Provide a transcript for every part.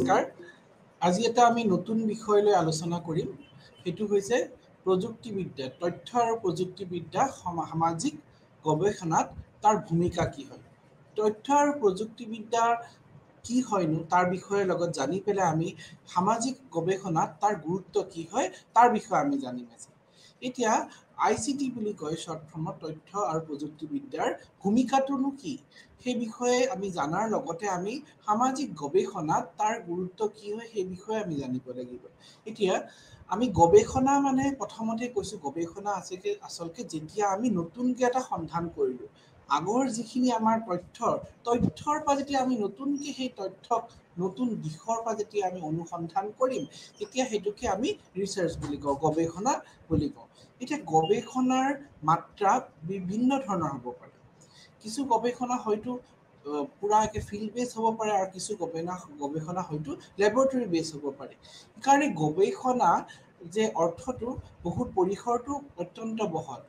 নমস্কাৰ। আজি এটা আমি নতুন বিষয় লৈ আলোচনা কৰিম। সেইটো হৈছে প্ৰযুক্তিবিদ্যা, তথ্য আৰু প্ৰযুক্তিবিদ্যা সামাজিক গৱেষণাত তাৰ ভূমিকা কি হয়। তথ্য আৰু প্ৰযুক্তিবিদ্যাৰ কি হয়নো তাৰ বিষয়ে লগত জানি পেলাই আমি সামাজিক গৱেষণাত তাৰ গুৰুত্ব কি হয় তাৰ বিষয়ে আমি জানিম আজি। এতিয়া ICT বুলি কয় শ্বৰ্ট ফৰ্মত তথ্য আৰু প্ৰযুক্তিবিদ্যাৰ ভূমিকাটোনো কি সেই বিষয়ে আমি জনাৰ লগতে আমি সামাজিক গৱেষণাত তাৰ গুৰুত্ব কি হয় সেই বিষয়ে আমি জানিব লাগিব। এতিয়া আমি গৱেষণা মানে প্ৰথমতে কৈছোঁ গৱেষণা আচলতে যেতিয়া আমি নতুনকৈ এটা সন্ধান কৰিলোঁ, আগৰ যিখিনি আমাৰ তথ্যৰ পৰা যেতিয়া আমি নতুনকৈ সেই তথ্যক নতুন দিশৰ পৰা যেতিয়া আমি অনুসন্ধান কৰিম, তেতিয়া সেইটোকে আমি ৰিচাৰ্চ বুলি কওঁ, গৱেষণা বুলি কওঁ। এতিয়া গৱেষণাৰ মাত্ৰা বিভিন্ন ধৰণৰ হ'ব পাৰে। কিছু গৱেষণা হয়তো পুৰা একে ফিল্ড বেছ হ'ব পাৰে আৰু কিছু গৱেষণা হয়তো লেবৰেটৰী বেছ হ'ব পাৰে। সেইকাৰণে গৱেষণা যে অৰ্থটো বহুত পৰিসৰটো অত্যন্ত বহল।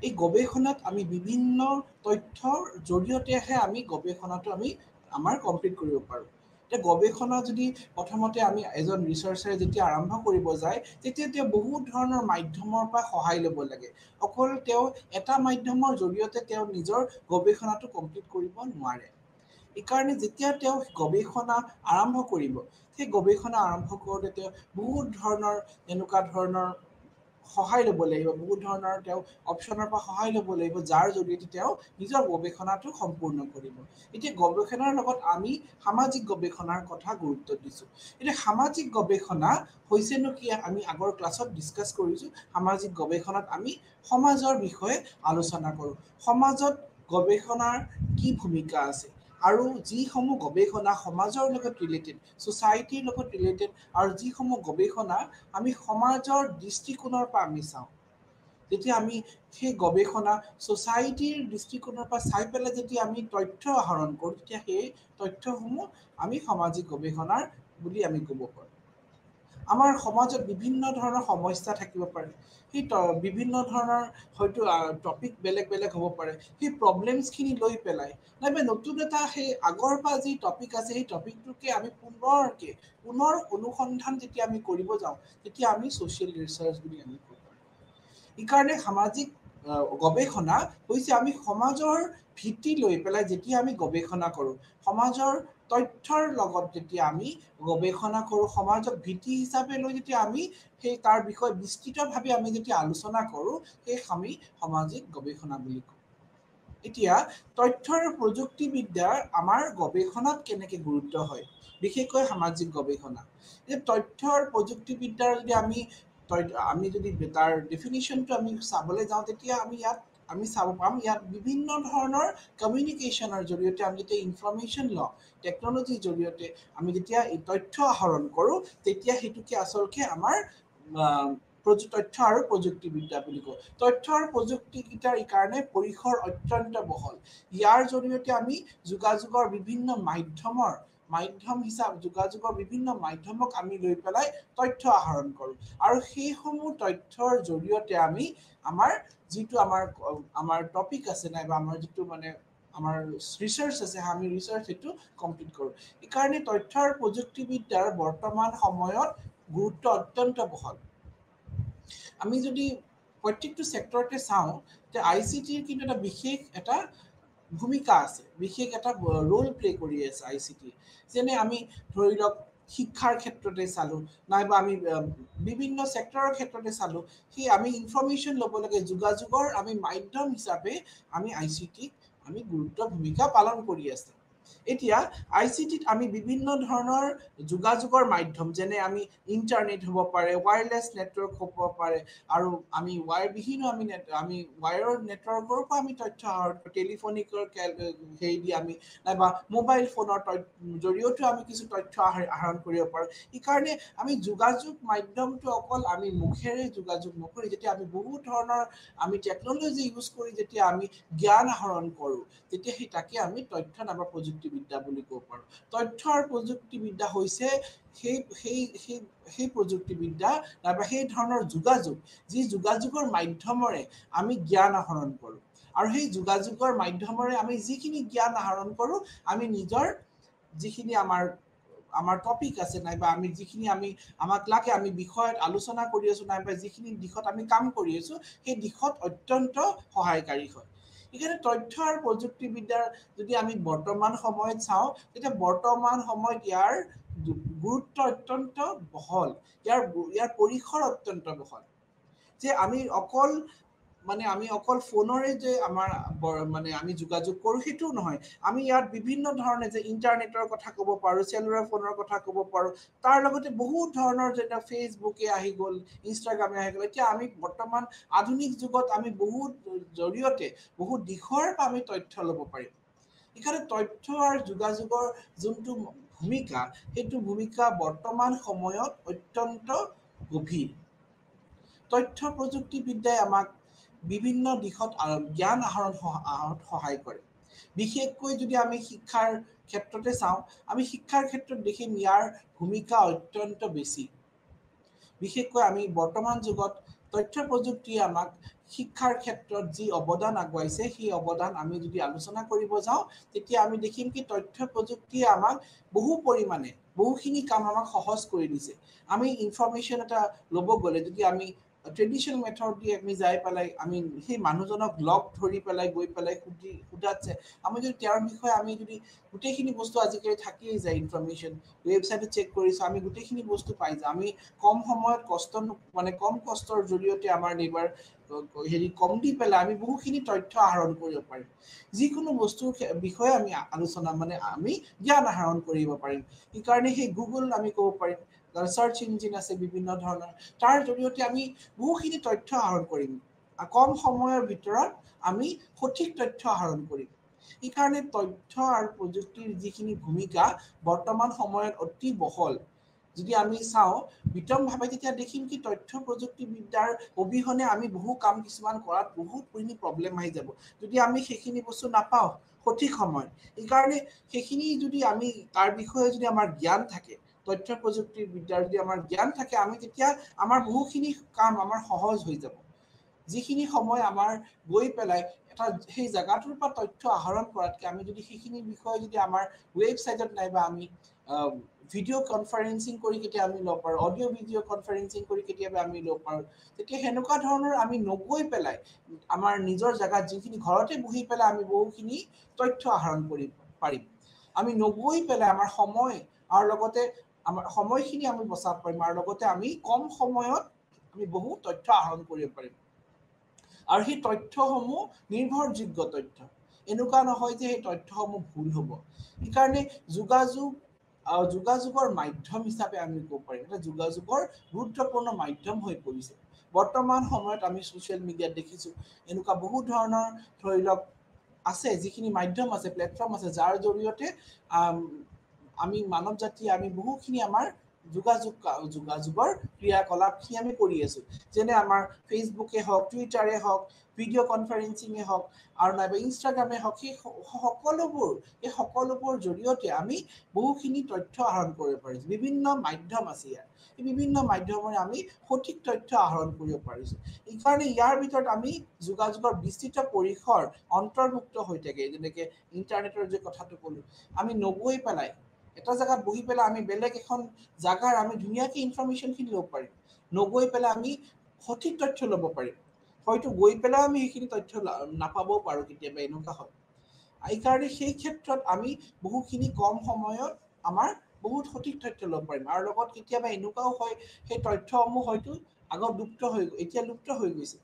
এই গৱেষণাত আমি বিভিন্ন তথ্যৰ জৰিয়তেহে আমি গৱেষণাটো আমাৰ কমপ্লিট কৰিব পাৰোঁ। এতিয়া গৱেষণা যদি প্ৰথমতে আমি এজন ৰিচাৰ্চাৰে যেতিয়া আৰম্ভ কৰিব যায়, তেতিয়া তেওঁ বহুত ধৰণৰ মাধ্যমৰ পৰা সহায় ল'ব লাগে। অকল তেওঁ এটা মাধ্যমৰ জৰিয়তে তেওঁ নিজৰ গৱেষণাটো কমপ্লিট কৰিব নোৱাৰে। এইকাৰণে যেতিয়া তেওঁ গৱেষণা আৰম্ভ কৰিব, সেই গৱেষণা আৰম্ভ কৰোঁতে তেওঁ বহুত ধৰণৰ এনেকুৱা ধৰণৰ সহায় ল'ব লাগিব, বহুত ধৰণৰ তেওঁ অপশ্যনৰ পৰা সহায় ল'ব লাগিব, যাৰ জৰিয়তে তেওঁ নিজৰ গৱেষণাটো সম্পূৰ্ণ কৰিব। এতিয়া গৱেষণাৰ লগত আমি সামাজিক গৱেষণাৰ কথা গুৰুত্ব দিছোঁ। এতিয়া সামাজিক গৱেষণা হৈছেনো কি আমি আগৰ ক্লাছত ডিছকাছ কৰিছোঁ। সামাজিক গৱেষণাত আমি সমাজৰ বিষয়ে আলোচনা কৰোঁ। সমাজত গৱেষণাৰ কি ভূমিকা আছে আৰু যিসমূহ গৱেষণা সমাজৰ লগত ৰিলেটেড, ছ'চাইটিৰ লগত ৰিলেটেড আৰু যিসমূহ গৱেষণা আমি সমাজৰ দৃষ্টিকোণৰ পৰা আমি চাওঁ, যেতিয়া আমি সেই গৱেষণা ছ'চাইটিৰ দৃষ্টিকোণৰ পৰা চাই পেলাই যেতিয়া আমি তথ্য আহৰণ কৰোঁ, তেতিয়া সেই তথ্যসমূহ আমি সামাজিক গৱেষণাৰ বুলি আমি ক'ব পাৰোঁ। আমাৰ সমাজত বিভিন্ন ধৰণৰ সমস্যা থাকিব পাৰে। সেই বিভিন্ন ধৰণৰ হয়তো টপিক বেলেগ বেলেগ হ'ব পাৰে। সেই প্ৰব্লেমছখিনি লৈ পেলাই নাইবা নতুন এটা সেই আগৰ পৰা যি টপিক আছে সেই টপিকটোকে আমি পুনৰ অনুসন্ধান যেতিয়া আমি কৰিব যাওঁ, তেতিয়া আমি ছ'চিয়েল ৰিচাৰ্চ বুলি আমি কওঁ। এইকাৰণে সামাজিক গৱেষণা হৈছে আমি সমাজৰ ভিত্তি লৈ পেলাই যেতিয়া আমি গৱেষণা কৰোঁ, সমাজৰ তথ্যৰ লগত যেতিয়া আমি গৱেষণা কৰোঁ, সমাজক ভিত্তি হিচাপে লৈ যেতিয়া আমি সেই তাৰ বিষয়ে বিস্তৃতভাৱে আমি যেতিয়া আলোচনা কৰোঁ, সেই আমি সামাজিক গৱেষণা বুলি কওঁ। এতিয়া তথ্য আৰু প্ৰযুক্তিবিদ্যাৰ আমাৰ গৱেষণাত কেনেকৈ গুৰুত্ব হয়, বিশেষকৈ সামাজিক গৱেষণা। এই তথ্য আৰু প্ৰযুক্তিবিদ্যাৰ যদি আমি যদি তাৰ ডেফিনিশ্যনটো আমি চাবলৈ যাওঁ, তেতিয়া আমি চাব পাম ইয়াত বিভিন্ন ধৰণৰ কমিউনিকেশ্যনৰ জৰিয়তে আমি যেতিয়া ইনফৰ্মেশ্যন লওঁ, টেকন'লজিৰ জৰিয়তে আমি যেতিয়া এই তথ্য আহৰণ কৰোঁ, তেতিয়া সেইটোকে আচলতে আমাৰ তথ্য আৰু প্ৰযুক্তিবিদ্যা বুলি কওঁ। তথ্য আৰু প্ৰযুক্তিবিদ্যাৰ কাৰণে পৰিসৰ অত্যন্ত বহল। ইয়াৰ জৰিয়তে আমি যোগাযোগৰ বিভিন্ন যোগাযোগৰ বিভিন্ন মাধ্যমক আমি লৈ পেলাই তথ্য আহৰণ কৰোঁ আৰু সেইসমূহ তথ্যৰ জৰিয়তে আমি যিটো আমাৰ টপিক আছে নাইবা আমাৰ যিটো আমাৰ ৰিচাৰ্চ আছে, আমি ৰিচাৰ্চ সেইটো কমপ্লিট কৰোঁ। এইকাৰণে তথ্য আৰু প্ৰযুক্তিবিদ্যাৰ বৰ্তমান সময়ত গুৰুত্ব অত্যন্ত বহল। আমি যদি প্ৰত্যেকটো ছেক্টৰতে চাওঁ, যে ICTৰ কিন্তু এটা বিশেষ এটা ভূমিকা আছে, বিশেষ এটা ৰোল প্লে কৰি আছে ICT। যেনে আমি ধৰি লওক শিক্ষাৰ ক্ষেত্ৰতে চালোঁ, নাইবা আমি বিভিন্ন ছেক্টৰৰ ক্ষেত্ৰতে চালোঁ, সেই আমি ইনফৰ্মেশ্যন ল'ব লাগে, যোগাযোগৰ আমি মাধ্যম হিচাপে আমি ICTক আমি গুৰুত্ব ভূমিকা পালন কৰি আছোঁ। এতিয়া ICTত আমি বিভিন্ন ধৰণৰ যোগাযোগৰ মাধ্যম, যেনে আমি ইণ্টাৰনেট হ'ব পাৰে, ৱায়াৰলেছ নেটৱৰ্ক হ'ব পাৰে, আৰু আমি ৱায়াৰবিহীনো আমি ৱায়াৰৰ নেটৱৰ্কৰ পৰা আমি তথ্য আহৰণ কৰোঁ, টেলিফোনিকৰ হেৰি দি আমি নাইবা মোবাইল ফোনৰ জৰিয়তেও আমি কিছু তথ্য আহৰণ কৰিব পাৰোঁ। সেইকাৰণে আমি যোগাযোগ মাধ্যমটো অকল আমি মুখেৰে যোগাযোগ নকৰি, যেতিয়া আমি বহুত ধৰণৰ আমি টেকন'লজি ইউজ কৰি যেতিয়া আমি জ্ঞান আহৰণ কৰোঁ, তেতিয়া তাকে আমি তথ্য নাইবা প্ৰযুক্তিবিদ্যা বুলি ক'ব পাৰোঁ। তথ্য আৰু প্ৰযুক্তিবিদ্যা হৈছে সেই প্ৰযুক্তিবিদ্যা নাইবা সেই ধৰণৰ যোগাযোগ, যি যোগাযোগৰ মাধ্যমেৰে আমি জ্ঞান আহৰণ কৰোঁ। আৰু সেই যোগাযোগৰ মাধ্যমেৰে আমি যিখিনি জ্ঞান আহৰণ কৰোঁ, আমি নিজৰ যিখিনি আমাৰ আমাৰ টপিক আছে নাইবা আমি যিখিনি আমাক লাগে আমি বিষয়ত আলোচনা কৰি আছো নাইবা যিখিনি দিশত আমি কাম কৰি আছো সেই দিশত অত্যন্ত সহায়কাৰী হয় সেইকাৰণে তথ্য আৰু প্ৰযুক্তিবিদ্যাৰ যদি আমি বৰ্তমান সময়ত চাওঁ তেতিয়া বৰ্তমান সময়ত ইয়াৰ গুৰুত্ব অত্যন্ত বহল ইয়াৰ পৰিসৰ অত্যন্ত বহল যে আমি অকল ফোনৰে যে আমাৰ মানে আমি যোগাযোগ কৰো সেইটো নহয় আমি ইয়াত বিভিন্ন ধৰণে যে ইন্টাৰনেটৰ কথা ক'ব পাৰো চেলুলাৰ ফোনৰ কথা ক'ব পাৰো তাৰ লগতে বহুত ধৰণৰ যেনে ফেচবুকে আহি গ'ল ইনষ্টাগ্ৰামে আহি গ'ল এতিয়া আমি বৰ্তমান আধুনিক যুগত আমি বহুত জৰিয়তে বহুত দিশৰ পৰা আমি তথ্য ল'ব পাৰিম সেইকাৰণে তথ্য আৰু যোগাযোগৰ যোনটো ভূমিকা সেইটো ভূমিকা বৰ্তমান সময়ত অত্যন্ত গভীৰ তথ্য প্ৰযুক্তিবিদ্যাই আমাক বিভিন্ন দিশত জ্ঞান আহৰণত সহায় কৰে বিশেষকৈ যদি আমি শিক্ষাৰ ক্ষেত্ৰতে চাওঁ আমি শিক্ষাৰ ক্ষেত্ৰত দেখিম ইয়াৰ ভূমিকা অত্যন্ত বেছি বিশেষকৈ আমি বৰ্তমান যুগত তথ্য প্ৰযুক্তিয়ে আমাক শিক্ষাৰ ক্ষেত্ৰত যি অৱদান আগুৱাইছে সেই অৱদান আমি যদি আলোচনা কৰিব যাওঁ তেতিয়া আমি দেখিম কি তথ্য প্ৰযুক্তিয়ে আমাক বহু পৰিমাণে বহুখিনি কাম আমাক সহজ কৰি দিছে আমি ইনফৰমেশ্যন এটা ল'ব গ'লে যদি আমি ট্ৰেডিশ্যনেল মেথড দি আমি যাই পেলাই আমি সেই মানুহজনক লগ ধৰি পেলাই গৈ পেলাই সোধাতছে আমি যদি তেওঁৰ বিষয়ে আমি যদি গোটেইখিনি বস্তু আজিকালি থাকিয়েই যায় ইনফৰমেশ্যন ৱেবছাইটত চেক কৰিছোঁ আমি গোটেইখিনি বস্তু পাই যাওঁ আমি কম সময়ত কম কষ্টৰ জৰিয়তে আমাৰ নেবাৰ কম দি পেলাই আমি বহুখিনি তথ্য আহৰণ কৰিব পাৰিম যিকোনো বস্তুৰ বিষয়ে আমি আমি জ্ঞান আহৰণ কৰিব পাৰিম সেইকাৰণে সেই গুগল আমি ক'ব পাৰিম চাৰ্চ ইঞ্জিন আছে বিভিন্ন ধৰণৰ তাৰ জৰিয়তে আমি বহুখিনি তথ্য আহৰণ কৰিম কম সময়ৰ ভিতৰত আমি সঠিক তথ্য আহৰণ কৰিম সেইকাৰণে তথ্য আৰু প্ৰযুক্তিৰ যিখিনি ভূমিকা বৰ্তমান সময়ত অতি বহল যদি আমি চাওঁ বিতংভাৱে তেতিয়া দেখিম কি তথ্য প্ৰযুক্তিবিদ্যাৰ অবিহনে আমি বহু কাম কিছুমান কৰাত বহুতখিনি প্ৰব্লেম আহি যাব যদি আমি সেইখিনি বস্তু নাপাওঁ সঠিক সময়ত সেইকাৰণে সেইখিনি যদি আমি তাৰ বিষয়ে যদি আমাৰ জ্ঞান থাকে তথ্য প্ৰযুক্তিবিদ্যাৰ যদি আমাৰ জ্ঞান থাকে আমি তেতিয়া আমাৰ বহুখিনি কাম আমাৰ সহজ হৈ যাব যিখিনি সময় আমাৰ গৈ পেলাই এটা সেই জায়গাটোৰ পৰা তথ্য আহৰণ কৰাতকে আমি যদি সেইখিনি বিষয়ে যদি আমাৰ ৱেবছাইটত নাইবা আমি ভিডিঅ' কনফাৰেন্সিং কৰি কেতিয়া আমি ল'ব পাৰোঁ অডিঅ' ভিডিঅ' কনফাৰেন্সিং কৰি কেতিয়াবা আমি ল'ব পাৰোঁ তেতিয়া সেনেকুৱা ধৰণৰ আমি নগৈ পেলাই আমাৰ নিজৰ জেগাত যিখিনি ঘৰতে বহি পেলাই আমি বহুখিনি তথ্য আহৰণ কৰিব পাৰিম আমি নগৈ পেলাই আমাৰ সময় আৰু লগতে আমাৰ সময়খিনি আমি বচাব পাৰিম আৰু লগতে আমি কম সময়ত আমি বহু তথ্য আহৰণ কৰিব পাৰিম আৰু সেই তথ্যসমূহ নিৰ্ভৰযোগ্য তথ্য এনেকুৱা নহয় যে সেই তথ্যসমূহ ভুল হ'ব সেইকাৰণে যোগাযোগৰ মাধ্যম হিচাপে আমি ক'ব পাৰিম এটা যোগাযোগৰ গুৰুত্বপূৰ্ণ মাধ্যম হৈ পৰিছে বৰ্তমান সময়ত আমি ছ'চিয়েল মিডিয়াত দেখিছোঁ এনেকুৱা বহুত ধৰণৰ ধৰি লওক আছে যিখিনি মাধ্যম আছে প্লেটফৰ্ম আছে যাৰ জৰিয়তে আমি মানৱ জাতি আমি বহুখিনি আমাৰ যোগাযোগৰ ক্ৰিয়াকলাপখিনি আমি কৰি আছোঁ যেনে আমাৰ ফেচবুকে হওক টুইটাৰে হওক ভিডিঅ' কনফাৰেন্সিঙে হওক আৰু নাইবা ইনষ্টাগ্ৰামে হওক এই সকলোবোৰ জৰিয়তে আমি বহুখিনি তথ্য আহৰণ কৰিব পাৰিছোঁ বিভিন্ন মাধ্যম আছে ইয়াৰ এই বিভিন্ন মাধ্যমেৰে আমি সঠিক তথ্য আহৰণ কৰিব পাৰিছোঁ সেইকাৰণে ইয়াৰ ভিতৰত আমি যোগাযোগৰ বিস্তৃত পৰিসৰ অন্তৰ্ভুক্ত হৈ থাকে যেনেকৈ ইণ্টাৰনেটৰ যে কথাটো ক'লোঁ আমি নগৈ পেলাই এটা জেগাত বহি পেলাই আমি বেলেগ এখন জাগাৰ আমি ধুনীয়াকৈ ইনফৰমেশ্যনখিনি ল'ব পাৰিম নগৈ পেলাই আমি সঠিক তথ্য ল'ব পাৰিম হয়তো গৈ পেলাইও আমি সেইখিনি তথ্য নাপাবও পাৰোঁ কেতিয়াবা এনেকুৱা হয় এইকাৰণে সেই ক্ষেত্ৰত আমি বহুখিনি কম সময়ত আমাৰ বহুত সঠিক তথ্য ল'ব পাৰিম আৰু লগত কেতিয়াবা এনেকুৱাও হয় সেই তথ্যসমূহ হয়তো এতিয়া লুপ্ত হৈ গৈছে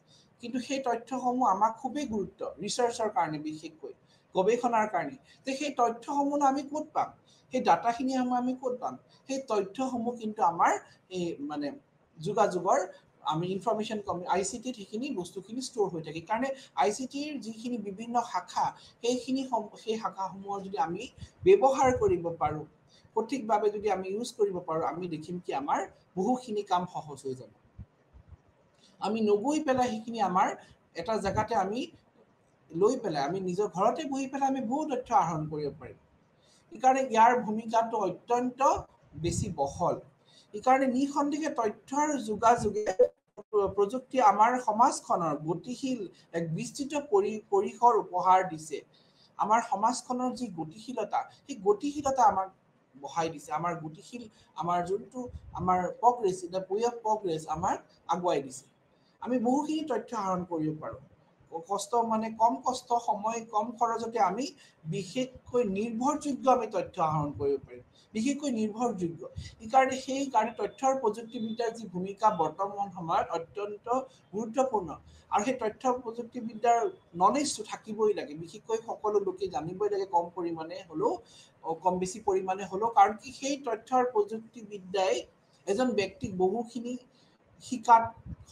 কিন্তু সেই তথ্যসমূহ আমাক খুবেই গুৰুত্ব ৰিচাৰ্চৰ কাৰণে বিশেষকৈ গৱেষণাৰ কাৰণে যে সেই তথ্যসমূহ আমি ক'ত পাম সেই ডাটাখিনি আমি ক'ত পাম সেই তথ্যসমূহ কিন্তু আমাৰ এই মানে যোগাযোগৰ আমি ইনফৰমেশ্যন ICTত সেইখিনি বস্তুখিনি ষ্ট'ৰ হৈ থাকে কাৰণে ICTৰ যিখিনি বিভিন্ন শাখা সেই শাখাসমূহৰ যদি আমি ব্যৱহাৰ কৰিব পাৰোঁ সঠিকভাৱে যদি আমি ইউজ কৰিব পাৰোঁ আমি দেখিম কি আমাৰ বহুখিনি কাম সহজ হৈ যাব আমি নগৈ পেলাই সেইখিনি আমাৰ এটা জেগাতে আমি লৈ পেলাই আমি নিজৰ ঘৰতে বহি পেলাই আমি বহু তথ্য আহৰণ কৰিব পাৰিম সেইকাৰণে ইয়াৰ ভূমিকাটো অত্যন্ত বেছি বহল সেইকাৰণে নিঃসন্দেহে তথ্য আৰু যোগাযোগে প্ৰযুক্তি আমাৰ সমাজখনৰ গতিশীল এক বিস্তৃত পৰিসৰ উপহাৰ দিছে আমাৰ সমাজখনৰ যি গতিশীলতা সেই গতিশীলতা আমাক বহাই দিছে আমাৰ গতিশীল আমাৰ যোনটো আমাৰ progress the way of progress আমাৰ আগুৱাই দিছে আমি বহুখিনি তথ্য আহৰণ কৰিব পাৰোঁ কষ্ট মানে কম কষ্ট সময় কম খৰচতে আমি বিশেষকৈ নিৰ্ভৰযোগ্য আমি তথ্য আহৰণ কৰিব পাৰিম বিশেষকৈ নিৰ্ভৰযোগ্য সেইকাৰণে তথ্য আৰু প্ৰযুক্তিবিদ্যাৰ যি ভূমিকা বৰ্তমান সময়ত অত্যন্ত গুৰুত্বপূৰ্ণ আৰু সেই তথ্য প্ৰযুক্তিবিদ্যাৰ নলেজটো থাকিবই লাগে বিশেষকৈ সকলো লোকে জানিবই লাগে কম পৰিমাণে হ'লেও কম বেছি পৰিমাণে হ'লেও কাৰণ কি সেই তথ্য আৰু প্ৰযুক্তিবিদ্যাই এজন ব্যক্তিক বহুখিনি শিকাত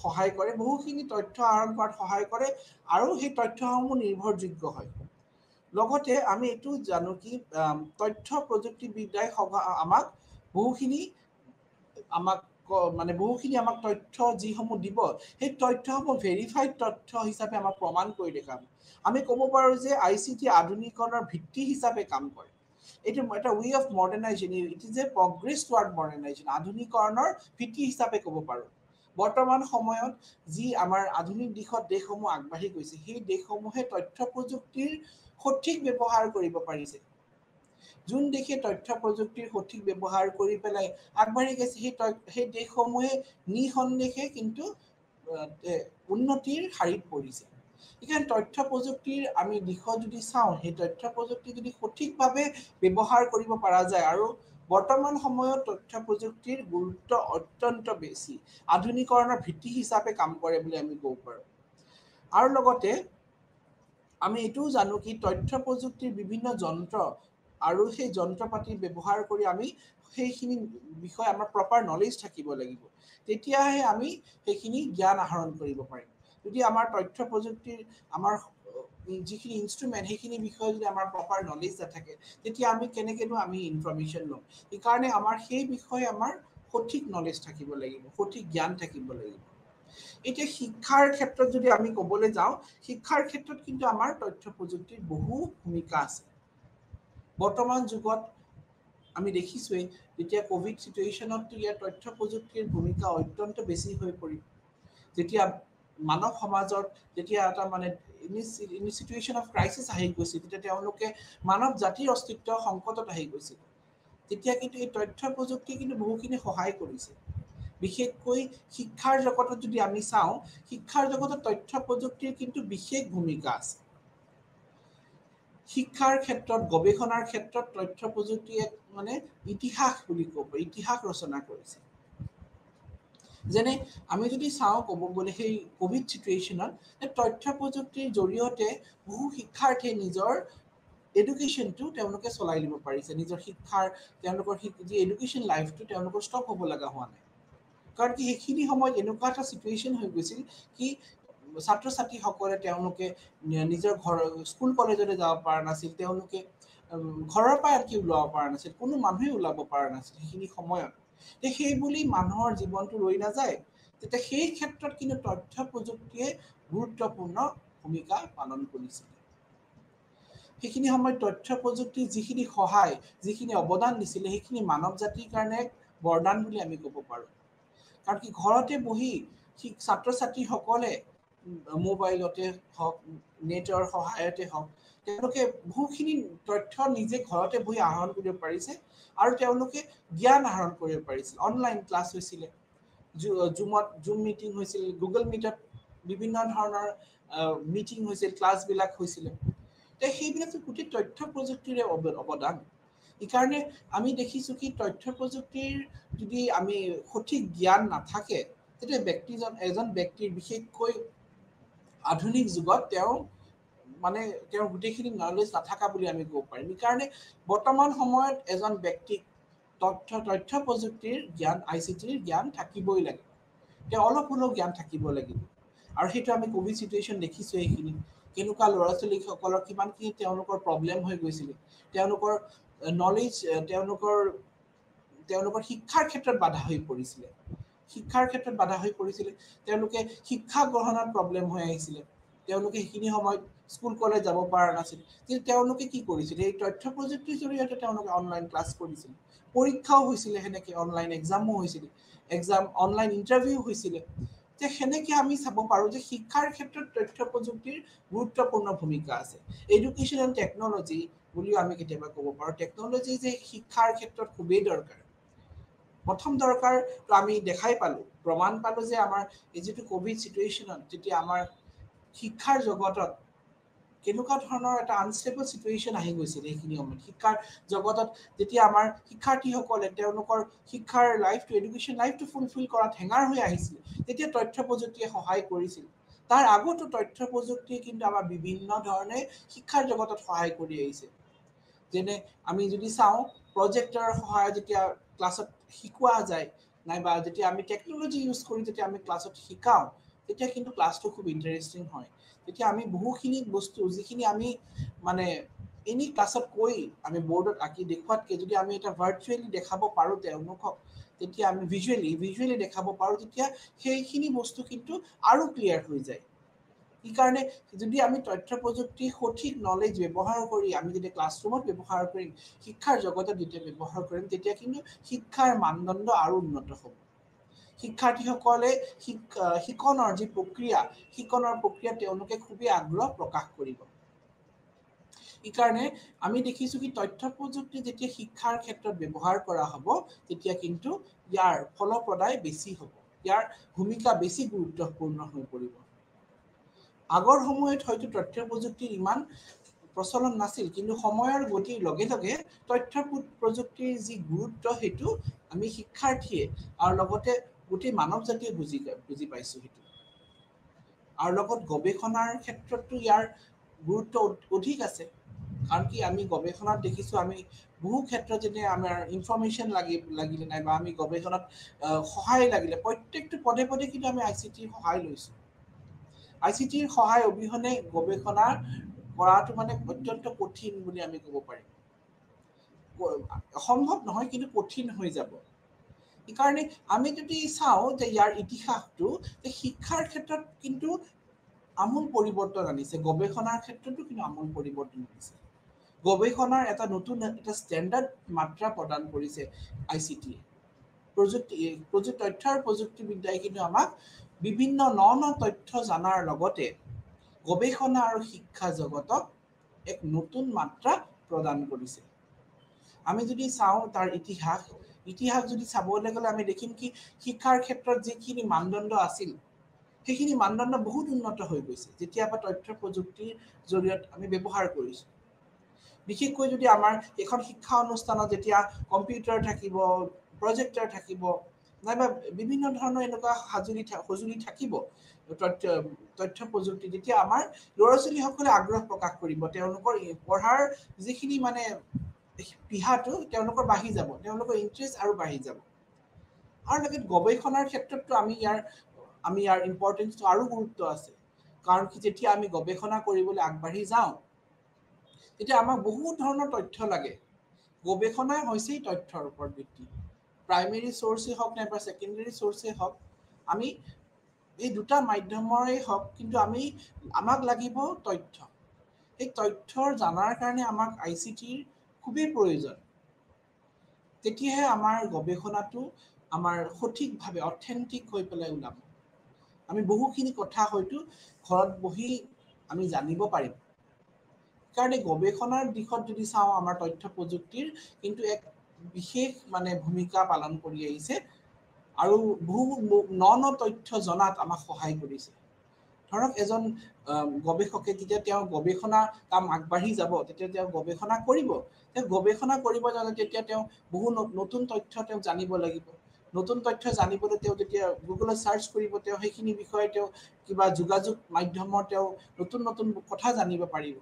সহায় কৰে বহুখিনি তথ্য আহৰণ কৰাত সহায় কৰে আৰু সেই তথ্যসমূহ নিৰ্ভৰযোগ্য হয় লগতে আমি এইটো জানো কি তথ্য প্ৰযুক্তিবিদ্যাই আমাক বহুখিনি আমাক মানে বহুখিনি আমাক তথ্য যিসমূহ দিব সেই তথ্যসমূহ ভেৰিফাইড তথ্য হিচাপে আমাক প্ৰমাণ কৰি দেখাব আমি ক'ব পাৰোঁ যে ICT আধুনিকৰণৰ ভিত্তি হিচাপে কাম কৰে এইটো এটা way of modernisation it is a progress toward modernisation আধুনিকৰণৰ ভিত্তি হিচাপে ক'ব পাৰোঁ বৰ্তমান সময়ত যি আমাৰ আধুনিক দিশত দেশসমূহ আগবাঢ়ি গৈছে সেই দেশসমূহে তথ্য প্ৰযুক্তিৰ সঠিক ব্যৱহাৰ কৰিব পাৰিছে যোন দেশে তথ্য প্ৰযুক্তিৰ সঠিক ব্যৱহাৰ কৰি পেলাই আগবাঢ়ি গৈছে সেই দেশসমূহে নিঃসন্দেহে কিন্তু উন্নতিৰ শাৰীত পৰিছে এইকাৰণে তথ্য প্ৰযুক্তিৰ আমি দিশত যদি চাওঁ সেই তথ্য প্ৰযুক্তি যদি সঠিকভাৱে ব্যৱহাৰ কৰিব পৰা যায় আৰু বৰ্তমান সময়ত তথ্য প্ৰযুক্তিৰ গুৰুত্ব অত্যন্ত বেছি আধুনিকৰণৰ ভিত্তি হিচাপে কাম কৰে বুলি আমি ক'ব পাৰোঁ আৰু লগতে আমি এইটোও জানো কি তথ্য প্ৰযুক্তিৰ বিভিন্ন যন্ত্ৰ আৰু সেই যন্ত্ৰ পাতি ব্যৱহাৰ কৰি আমি সেইখিনি বিষয়ে আমাৰ প্ৰপাৰ নলেজ থাকিব লাগিব তেতিয়াহে আমি সেইখিনি জ্ঞান আহৰণ কৰিব পাৰিম যদি আমাৰ তথ্য প্ৰযুক্তিৰ আমাৰ যিখিনি ইনষ্ট্ৰুমেণ্ট সেইখিনি বিষয়ে যদি আমাৰ প্ৰপাৰ নলেজ নাথাকে তেতিয়া আমি কেনেকৈনো আমি ইনফৰমেশ্যন ল'ম সেইকাৰণে আমাৰ সেই বিষয়ে আমাৰ সঠিক নলেজ থাকিব লাগিব সঠিক জ্ঞান থাকিব লাগিব এতিয়া শিক্ষাৰ ক্ষেত্ৰত যদি আমি ক'বলৈ যাওঁ শিক্ষাৰ ক্ষেত্ৰত কিন্তু আমাৰ তথ্য প্ৰযুক্তিৰ বহু ভূমিকা আছে বৰ্তমান যুগত আমি দেখিছোৱেই যেতিয়া কোভিড চিটুৱেশ্যনত ইয়াৰ তথ্য প্ৰযুক্তিৰ ভূমিকা অত্যন্ত বেছি হৈ পৰিল যেতিয়া মানৱ সমাজত যেতিয়া এটা মানে চিটুৱেশ্যন অফ ক্ৰাইচিছ আহি গৈছিল তেতিয়া তেওঁলোকে মানৱ জাতিৰ অস্তিত্ব সংকটত আহি গৈছিল তেতিয়া কিন্তু এই তথ্য প্ৰযুক্তিয়ে কিন্তু বহুখিনি সহায় কৰিছে বিশেষকৈ শিক্ষাৰ জগতত যদি আমি চাওঁ শিক্ষাৰ জগতত তথ্য প্ৰযুক্তিৰ কিন্তু বিশেষ ভূমিকা আছে শিক্ষাৰ ক্ষেত্ৰত গৱেষণাৰ ক্ষেত্ৰত তথ্য প্ৰযুক্তি এক মানে ইতিহাস বুলি ক'ব ইতিহাস ৰচনা কৰিছে যেনে আমি যদি চাওঁ ক'ব গ'লে সেই কোভিড চিটুৱেশ্যনত তথ্য প্ৰযুক্তিৰ জৰিয়তে বহু শিক্ষাৰ্থীয়ে নিজৰ এডুকেশ্যনটো তেওঁলোকে চলাই দিব পাৰিছে নিজৰ শিক্ষাৰ তেওঁলোকৰ যি এডুকেশ্যন লাইফটো তেওঁলোকৰ ষ্টপ হ'ব লগা হোৱা নাই কাৰণ কি সেইখিনি সময়ত এনেকুৱা এটা চিটুৱেশ্যন হৈ গৈছিল কি ছাত্ৰ ছাত্ৰীসকলে তেওঁলোকে নিজৰ স্কুল কলেজলৈ যাব পৰা নাছিল তেওঁলোকে ঘৰৰ পৰা আনকি ওলাব পৰা নাছিল কোনো মানুহে ওলাব পৰা নাছিল সেইখিনি সময়ত সেই বুলি মানুহৰ জীৱনটো ৰৈ নাযায় তেতিয়া সেই ক্ষেত্ৰত কিন্তু তথ্য প্ৰযুক্তিয়ে গুৰুত্বপূৰ্ণ ভূমিকা পালন কৰিছিল সেইখিনি সময়ত তথ্য প্ৰযুক্তিৰ যিখিনি সহায় যিখিনি অৱদান দিছিলে সেইখিনি মানৱ জাতিৰ কাৰণে বৰদান বুলি আমি ক'ব পাৰোঁ কাৰণ কি ঘৰতে বহি ছাত্ৰ ছাত্ৰীসকলে মোবাইলতে হওক নেটৰ সহায়তে হওক তেওঁলোকে বহুখিনি তথ্য নিজে ঘৰতে বহি আহৰণ কৰিব পাৰিছে আৰু তেওঁলোকে জ্ঞান আহৰণ কৰিব পাৰিছিল অনলাইন ক্লাছ হৈছিলে জুম মিটিং হৈছিল গুগল মিটত বিভিন্ন ধৰণৰ মিটিং হৈছিল ক্লাছবিলাক হৈছিলে সেইবিলাক গোটেই তথ্য প্ৰযুক্তিৰে অৱদান সেইকাৰণে আমি দেখিছোঁ কি তথ্য প্ৰযুক্তিৰ যদি আমি সঠিক জ্ঞান নাথাকে তেতিয়া এজন ব্যক্তিৰ বিশেষকৈ আধুনিক যুগত তেওঁ গোটেইখিনি নলেজ নাথাকা বুলি আমি ক'ব পাৰিম সেইকাৰণে বৰ্তমান সময়ত এজন ব্যক্তিক তথ্য প্ৰযুক্তিৰ জ্ঞান ICTৰ জ্ঞান থাকিবই লাগে তেওঁ অলপ হ'লেও জ্ঞান থাকিব লাগিব আৰু সেইটো আমি কোভিড চিটুৱেশ্যন দেখিছোঁ এইখিনি কেনেকুৱা ল'ৰা ছোৱালীসকলৰ কিমানখিনি তেওঁলোকৰ প্ৰব্লেম হৈ গৈছিলে তেওঁলোকৰ নলেজ তেওঁলোকৰ শিক্ষাৰ ক্ষেত্ৰত বাধা হৈ পৰিছিলে তেওঁলোকে শিক্ষা গ্ৰহণত প্ৰব্লেম হৈ আহিছিলে তেওঁলোকে সেইখিনি সময়ত স্কুল কলেজ যাব পৰা নাছিল কিন্তু তেওঁলোকে কি কৰিছিল এই তথ্য প্ৰযুক্তিৰ জৰিয়তে তেওঁলোকে অনলাইন ক্লাছ কৰিছিল পৰীক্ষাও হৈছিলে সেনেকে অনলাইন এক্সামো হৈছিলে অনলাইন ইণ্টাৰভিউ হৈছিলে যে সেনেকে আমি চাব পাৰোঁ যে শিক্ষাৰ ক্ষেত্ৰত তথ্য প্ৰযুক্তিৰ গুৰুত্বপূৰ্ণ ভূমিকা আছে এডুকেশ্যন এণ্ড টেকন'লজি বুলিও আমি কেতিয়াবা ক'ব পাৰোঁ টেকন'লজি যে শিক্ষাৰ ক্ষেত্ৰত খুবেই দৰকাৰ প্ৰথম দৰকাৰ তো আমি দেখাই পালোঁ প্ৰমাণ পালোঁ যে আমাৰ এই যিটো ক'ভিড চিটুৱেশ্যনত যেতিয়া আমাৰ শিক্ষাৰ জগতত কেনেকুৱা ধৰণৰ এটা আনষ্টেবল চিটুৱেশ্যন আহি গৈছিল এইখিনি সময়ত শিক্ষাৰ জগতত যেতিয়া আমাৰ শিক্ষাৰ্থীসকলে তেওঁলোকৰ শিক্ষাৰ লাইফটো এডুকেশ্যন লাইফটো ফুলফিল কৰাত হেঙাৰ হৈ আহিছিল তেতিয়া তথ্য প্ৰযুক্তিয়ে সহায় কৰিছিল তাৰ আগতো তথ্য প্ৰযুক্তিয়ে কিন্তু আমাৰ বিভিন্ন ধৰণে শিক্ষাৰ জগতত সহায় কৰি আহিছে যেনে আমি যদি চাওঁ প্ৰজেক্টৰ সহায়ত যেতিয়া ক্লাছত শিকোৱা যায় নাইবা যেতিয়া আমি টেকন'লজি ইউজ কৰি যেতিয়া আমি ক্লাছত শিকাওঁ তেতিয়া কিন্তু ক্লাছটো খুব ইণ্টাৰেষ্টিং হয় তেতিয়া আমি বহুখিনি বস্তু যিখিনি আমি মানে এনি ক্লাছত কৈ আমি বৰ্ডত আঁকি দেখুৱাতকৈ যদি আমি এটা ভাৰ্চুৱেলি দেখাব পাৰোঁ তেওঁলোকক তেতিয়া আমি ভিজুৱেলি দেখাব পাৰোঁ তেতিয়া সেইখিনি বস্তু কিন্তু আৰু ক্লিয়াৰ হৈ যায় সেইকাৰণে যদি আমি তথ্য প্ৰযুক্তি সঠিক নলেজ ব্যৱহাৰ কৰি আমি যেতিয়া ক্লাছৰুমত ব্যৱহাৰ কৰিম শিক্ষাৰ জগতত যেতিয়া ব্যৱহাৰ কৰিম তেতিয়া কিন্তু শিক্ষাৰ মানদণ্ড আৰু উন্নত হ'ব শিক্ষাৰ্থীসকলে শিকনৰ যি প্ৰক্ৰিয়া শিকনৰ প্ৰক্ৰিয়া তেওঁলোকে খুবেই আগ্ৰহ প্ৰকাশ কৰিব সেইকাৰণে আমি দেখিছোঁ কি তথ্য প্ৰযুক্তি যেতিয়া শিক্ষাৰ ক্ষেত্ৰত ব্যৱহাৰ কৰা হ'ব তেতিয়া কিন্তু ইয়াৰ ফলপ্ৰদায় বেছি হ'ব ইয়াৰ ভূমিকা বেছি গুৰুত্বপূৰ্ণ হৈ পৰিব আগৰ সময়ত হয়তো তথ্য প্ৰযুক্তিৰ ইমান প্ৰচলন নাছিল কিন্তু সময়ৰ গতিৰ লগে লগে তথ্য প্ৰযুক্তিৰ যি গুৰুত্ব সেইটো আমি শিক্ষাৰ্থীয়ে আৰু লগতে গোটেই মানৱ জাতিয়ে বুজি পাইছোঁ সেইটো আৰু লগত গৱেষণাৰ ক্ষেত্ৰতো ইয়াৰ গুৰুত্ব অধিক আছে কাৰণ কি আমি গৱেষণাত দেখিছোঁ আমি বহু ক্ষেত্ৰত যেনে আমাৰ ইনফৰমেশ্যন লাগিলে নাইবা আমি গৱেষণাত সহায় লাগিলে প্ৰত্যেকটো পদে পদে কিন্তু আমি ICTৰ সহায় লৈছোঁ ICTৰ সহায় অবিহনে গৱেষণা কৰাটো মানে অত্যন্ত কঠিন বুলি আমি ক'ব পাৰিম অসম্ভৱ নহয় কিন্তু কঠিন হৈ যাব সেইকাৰণে আমি যদি চাওঁ যে ইয়াৰ ইতিহাসটো যে শিক্ষাৰ ক্ষেত্ৰত কিন্তু আমূল পৰিৱৰ্তন আনিছে গৱেষণাৰ ক্ষেত্ৰতো কিন্তু আমূল পৰিৱৰ্তন আনিছে গৱেষণাৰ এটা নতুন এটা ষ্টেণ্ডাৰ্ড মাত্ৰা প্ৰদান কৰিছে ICTয়ে তথ্য আৰু প্ৰযুক্তিবিদ্যাই কিন্তু আমাক বিভিন্ন ন তথ্য জনাৰ লগতে গৱেষণা আৰু শিক্ষা জগতক এক নতুন মাত্ৰা প্ৰদান কৰিছে আমি যদি চাওঁ তাৰ ইতিহাস যদি চাবলৈ গ'লে আমি দেখিম কি শিক্ষাৰ ক্ষেত্ৰত যিখিনি মানদণ্ড আছিল সেইখিনি মানদণ্ড বহুত উন্নত হৈ গৈছে যেতিয়া পৰা তথ্য প্ৰযুক্তিৰ জৰিয়তে আমি ব্যৱহাৰ কৰিছোঁ বিশেষকৈ যদি আমাৰ এখন শিক্ষা অনুষ্ঠানত যেতিয়া কম্পিউটাৰ থাকিব প্ৰজেক্টৰ থাকিব নাইবা বিভিন্ন ধৰণৰ এনেকুৱা সঁজুলি থাকিব তথ্য প্ৰযুক্তি যেতিয়া আমাৰ ল'ৰা ছোৱালীসকলে আগ্ৰহ প্ৰকাশ কৰিব তেওঁলোকৰ পঢ়াৰ যিখিনি মানে পিহাটো তেওঁলোকৰ বাঢ়ি যাব তেওঁলোকৰ ইণ্টাৰেষ্ট আৰু বাঢ়ি যাব আৰু লগত গৱেষণাৰ ক্ষেত্ৰতো আমি ইয়াৰ ইম্পৰ্টেঞ্চটো আৰু গুৰুত্ব আছে কাৰণ কি যেতিয়া আমি গৱেষণা কৰিবলৈ আগবাঢ়ি যাওঁ তেতিয়া আমাক বহুত ধৰণৰ তথ্য লাগে গৱেষণাই হৈছেই তথ্যৰ ওপৰত ভিত্তি প্ৰাইমেৰী চ'ৰ্চেই হওক নাইবা ছেকেণ্ডেৰী চ'ৰ্চেই হওক আমি এই দুটা মাধ্যমৰেই হওক কিন্তু আমাক লাগিব তথ্য এই তথ্যৰ জানাৰ কাৰণে আমাক ICTৰ খুবেই প্ৰয়োজন তেতিয়াহে আমাৰ গৱেষণাটো আমাৰ সঠিকভাৱে অথেণ্টিক হৈ পেলাই ওলাব আমি বহুখিনি কথা হয়তো ঘৰত বহি আমি জানিব পাৰিম কাৰণে গৱেষণাৰ দিশত যদি চাওঁ আমাৰ তথ্য প্ৰযুক্তিৰ কিন্তু এক বিশেষ মানে ভূমিকা পালন কৰি আহিছে আৰু বহু ন তথ্য জনাত আমাক সহায় কৰিছে ধৰক এজন গৱেষকে যেতিয়া তেওঁ গৱেষণা কাম আগবাঢ়ি যাব তেতিয়া তেওঁ গৱেষণা কৰিব যাওঁতে তেতিয়া তেওঁ বহু নতুন তথ্য তেওঁ জানিব লাগিব নতুন তথ্য জানিবলৈ তেওঁ যেতিয়া গুগলত চাৰ্চ কৰিব তেওঁ সেইখিনি বিষয়ে তেওঁ কিবা যোগাযোগ মাধ্যমৰ তেওঁ নতুন কথা জানিব পাৰিব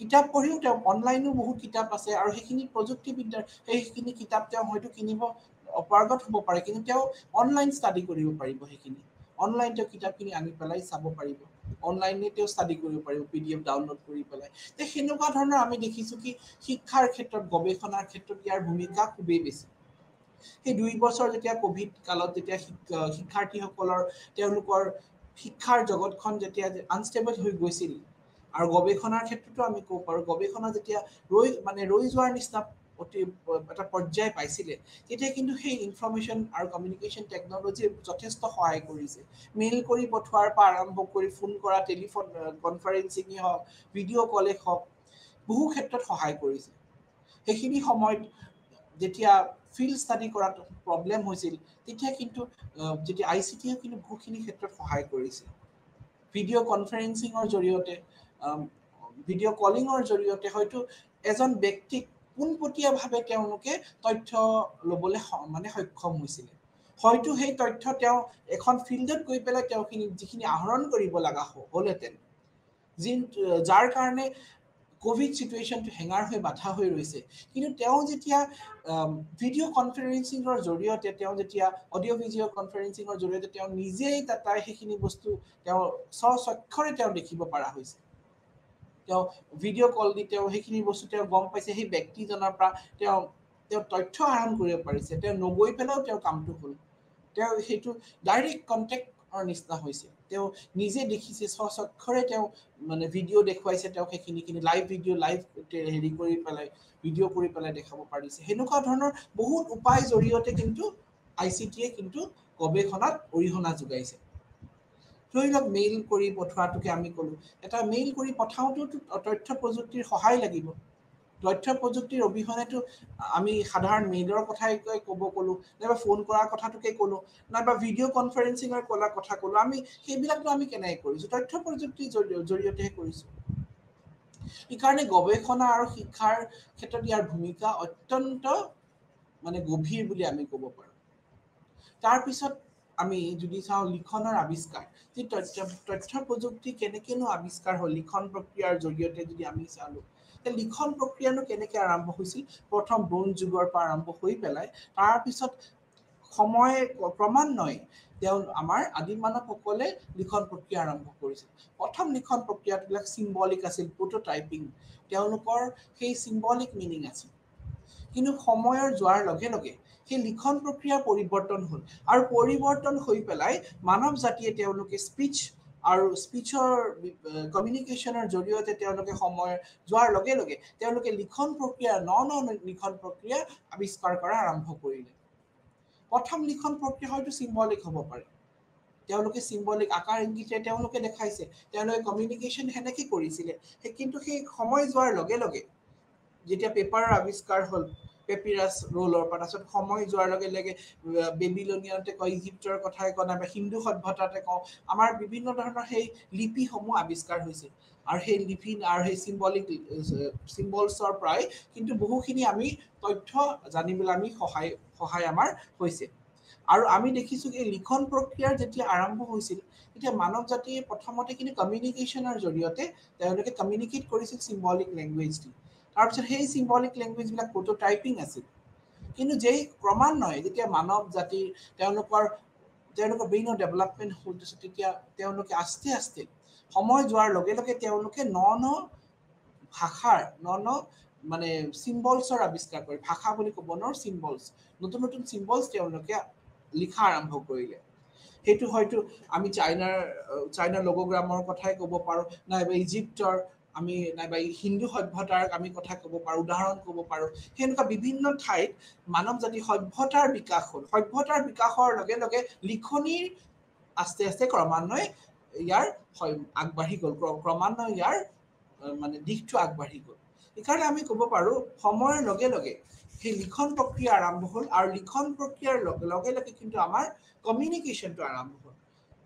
কিতাপ পঢ়িও তেওঁ অনলাইনো বহুত কিতাপ আছে আৰু সেইখিনি প্ৰযুক্তিবিদ্যাৰ সেইখিনি কিতাপ তেওঁ হয়তো কিনিব অপাৰগত হ'ব পাৰে কিন্তু তেওঁ অনলাইন ষ্টাডি কৰিব পাৰিব সেইখিনি অনলাইন তেওঁ কিতাপখিনি আনি পেলাই চাব পাৰিব অনলাইনে তেওঁ ষ্টাডি কৰিব পাৰিব PDF ডাউনলোড কৰি পেলাই সেনেকুৱা ধৰণৰ আমি দেখিছোঁ কি শিক্ষাৰ ক্ষেত্ৰত গৱেষণাৰ ক্ষেত্ৰত ইয়াৰ ভূমিকা খুবেই বেছি সেই 2 বছৰ যেতিয়া ক'ভিড কালত যেতিয়া শিক্ষাৰ্থীসকলৰ তেওঁলোকৰ শিক্ষাৰ জগতখন যেতিয়া আনষ্টেবল হৈ গৈছিল আৰু গৱেষণাৰ ক্ষেত্ৰতো আমি ক'ব পাৰোঁ গৱেষণা যেতিয়া ৰৈ যোৱাৰ নিচিনা এটা পৰ্যায় পাইছিলে তেতিয়া কিন্তু সেই ইনফৰমেশ্যন আৰু কমিউনিকেশ্যন টেকন'লজিয়ে যথেষ্ট সহায় কৰিছে মেইল কৰি পঠোৱাৰ পৰা আৰম্ভ কৰি ফোন কৰা টেলিফোন কনফাৰেন্সিঙেই হওক ভিডিঅ' কলেই হওক বহু ক্ষেত্ৰত সহায় কৰিছে সেইখিনি সময়ত যেতিয়া ফিল্ড ষ্টাডি কৰাত প্ৰব্লেম হৈছিল তেতিয়া কিন্তু যেতিয়া ICTয়ে কিন্তু বহুখিনি ক্ষেত্ৰত সহায় কৰিছে ভিডিঅ' কনফাৰেন্সিঙৰ জৰিয়তে ভিডিঅ' কলিঙৰ জৰিয়তে হয়তো এজন ব্যক্তিক পোনপটীয়াভাৱে তেওঁলোকে তথ্য ল'বলৈ মানে সক্ষম হৈছিলে হয়তো সেই তথ্য তেওঁ এখন ফিল্ডত গৈ পেলাই তেওঁখিনি যিখিনি আহৰণ কৰিব লগা হ'লহেঁতেন যাৰ কাৰণে কোভিড সিচুৱেশ্যনটো হেঙাৰ হৈ বাধা হৈ ৰৈছে কিন্তু তেওঁ যেতিয়া ভিডিঅ' কনফাৰেন্সিঙৰ জৰিয়তে তেওঁ যেতিয়া অডিঅ' ভিডিঅ' কনফাৰেন্সিঙৰ জৰিয়তে তেওঁ নিজেই তাই সেইখিনি বস্তু তেওঁ স্বচক্ষৰে তেওঁ দেখিব পৰা হৈছে তেওঁ ভিডিঅ' কল দি তেওঁ সেইখিনি বস্তু তেওঁ গম পাইছে সেই ব্যক্তিজনৰ পৰা তেওঁ তথ্য আহৰণ কৰিব পাৰিছে তেওঁ নগৈ পেলাইও তেওঁ কামটো হ'ল তেওঁ সেইটো ডাইৰেক্ট কণ্টেক্টৰ নিচিনা হৈছে তেওঁ নিজে দেখিছে স্বচক্ষৰে তেওঁ মানে ভিডিঅ' দেখুৱাইছে তেওঁ সেইখিনি লাইভ ভিডিঅ' লাইভ হেৰি কৰি পেলাই ভিডিঅ' কৰি পেলাই দেখাব পাৰিছে সেনেকুৱা ধৰণৰ বহুত উপায় জৰিয়তে কিন্তু ICTয়ে কিন্তু গৱেষণাত অৰিহণা যোগাইছে ধৰি লওক মেইল কৰি পঠোৱাটোকে আমি ক'লো এটা মেইল কৰি পঠাওঁতেওতো তথ্য প্ৰযুক্তিৰ সহায় লাগিব তথ্য প্ৰযুক্তিৰ অবিহনেতো আমি সাধাৰণ মেইলৰ কথাই ক'লো নাইবা ফোন কৰাৰ কথাটোকে ক'লো নাইবা ভিডিঅ' কনফাৰেন্সিঙৰ কথা ক'লো আমি সেইবিলাকতো আমি কেনেকৈ কৰিছোঁ তথ্য প্ৰযুক্তিৰ জৰিয়তেহে কৰিছোঁ এইকাৰণে গৱেষণা আৰু শিক্ষাৰ ক্ষেত্ৰত ইয়াৰ ভূমিকা অত্যন্ত মানে গভীৰ বুলি আমি ক'ব পাৰোঁ তাৰপিছত আমি যদি চাওঁ লিখনৰ আৱিষ্কাৰ যি তথ্য প্ৰযুক্তি কেনেকৈনো আৱিষ্কাৰ হ'ল লিখন প্ৰক্ৰিয়াৰ জৰিয়তে যদি আমি চালোঁ লিখন প্ৰক্ৰিয়ানো কেনেকৈ আৰম্ভ হৈছিল প্ৰথম ব্ৰঞ্জ যুগৰ পৰা আৰম্ভ হৈ পেলাই তাৰপিছত সময় ক্ৰমান্বয়ে তেওঁ আমাৰ আদিম মানৱসকলে লিখন প্ৰক্ৰিয়া আৰম্ভ কৰিছিল প্ৰথম লিখন প্ৰক্ৰিয়াবিলাক চিম্বলিক আছিল প্ৰোটোটাইপিং তেওঁলোকৰ সেই চিম্বলিক মিনিং আছিল কিন্তু সময়ৰ যোৱাৰ লগে লগে সেই লিখন প্ৰক্ৰিয়াৰ পৰিৱৰ্তন হ'ল আৰু পৰিৱৰ্তন হৈ পেলাই মানৱ জাতিয়ে তেওঁলোকে স্পীচ আৰু স্পীচৰ কমিউনিকেশ্যনৰ জৰিয়তে তেওঁলোকে সময় যোৱাৰ লগে লগে তেওঁলোকে লিখন প্ৰক্ৰিয়া ন লিখন প্ৰক্ৰিয়া আৱিষ্কাৰ কৰা আৰম্ভ কৰিলে প্ৰথম লিখন প্ৰক্ৰিয়া হয়তো চিম্বলিক হ'ব পাৰে তেওঁলোকে চিম্বলিক আকাৰ ইংগিতে তেওঁলোকে দেখাইছে তেওঁলোকে কমিউনিকেশ্যন সেনেকে কৰিছিলে কিন্তু সেই সময় যোৱাৰ লগে লগে যেতিয়া পেপাৰৰ আৱিষ্কাৰ হ'ল পেপিৰাছ ৰোলৰ পৰা তাৰপিছত সময় যোৱাৰ লগে লগে বেবিলনিয়ানতে কয় ইজিপ্তৰ কথাই কওঁ নাইবা হিন্দু সভ্যতাতে কওঁ আমাৰ বিভিন্ন ধৰণৰ সেই লিপিসমূহ আৱিষ্কাৰ হৈছিল আৰু সেই লিপি আৰু সেই চিম্বলছৰ পৰাই কিন্তু বহুখিনি আমি তথ্য জানিবলৈ আমি সহায় আমাৰ হৈছে আৰু আমি দেখিছোঁ এই লিখন প্ৰক্ৰিয়াৰ যেতিয়া আৰম্ভ হৈছিল তেতিয়া মানৱ জাতিয়ে প্ৰথমতে কিন্তু কমিউনিকেশ্যনৰ জৰিয়তে তেওঁলোকে কমিউনিকেট কৰিছিল চিম্বলিক লেংগুৱেজ দি তাৰপিছত সেই চিম্বলিক লেংগুৱেজবিলাক প্ৰোটোটাইপিং আছিল কিন্তু যেই ক্ৰমান্বয়ে যেতিয়া মানৱ জাতিৰ তেওঁলোকৰ ব্ৰেইনৰ ডেভেলপমেণ্ট হ'ল তেতিয়া তেওঁলোকে আস্তে আস্তে সময় যোৱাৰ লগে লগে তেওঁলোকে ন ভাষাৰ মানে চিম্বলছৰ আৱিষ্কাৰ কৰে ভাষা বুলি ক'ব নোৱাৰো চিম্বলছ নতুন নতুন চিম্বলছ তেওঁলোকে লিখা আৰম্ভ কৰিলে সেইটো হয়তো আমি চাইনাৰ লগোগ্ৰামৰ কথাই ক'ব পাৰোঁ নাইবা ইজিপ্তৰ আমি নাইবা হিন্দু সভ্যতাৰ আমি কথা ক'ব পাৰোঁ উদাহৰণ ক'ব পাৰোঁ সেনেকুৱা বিভিন্ন ঠাইত মানৱ জাতি সভ্যতাৰ বিকাশ হ'ল সভ্যতাৰ বিকাশৰ লগে লগে লিখনিৰ আস্তে আস্তে ক্ৰমান্বয়ে ইয়াৰ আগবাঢ়ি গ'ল ক্ৰমান্বয়ে ইয়াৰ মানে দিশটো আগবাঢ়ি গ'ল সেইকাৰণে আমি ক'ব পাৰোঁ সময়ৰ লগে লগে সেই লিখন প্ৰক্ৰিয়া আৰম্ভ হ'ল আৰু লিখন প্ৰক্ৰিয়াৰ লগে লগে কিন্তু আমাৰ কমিউনিকেশ্যনটো আৰম্ভ হ'ল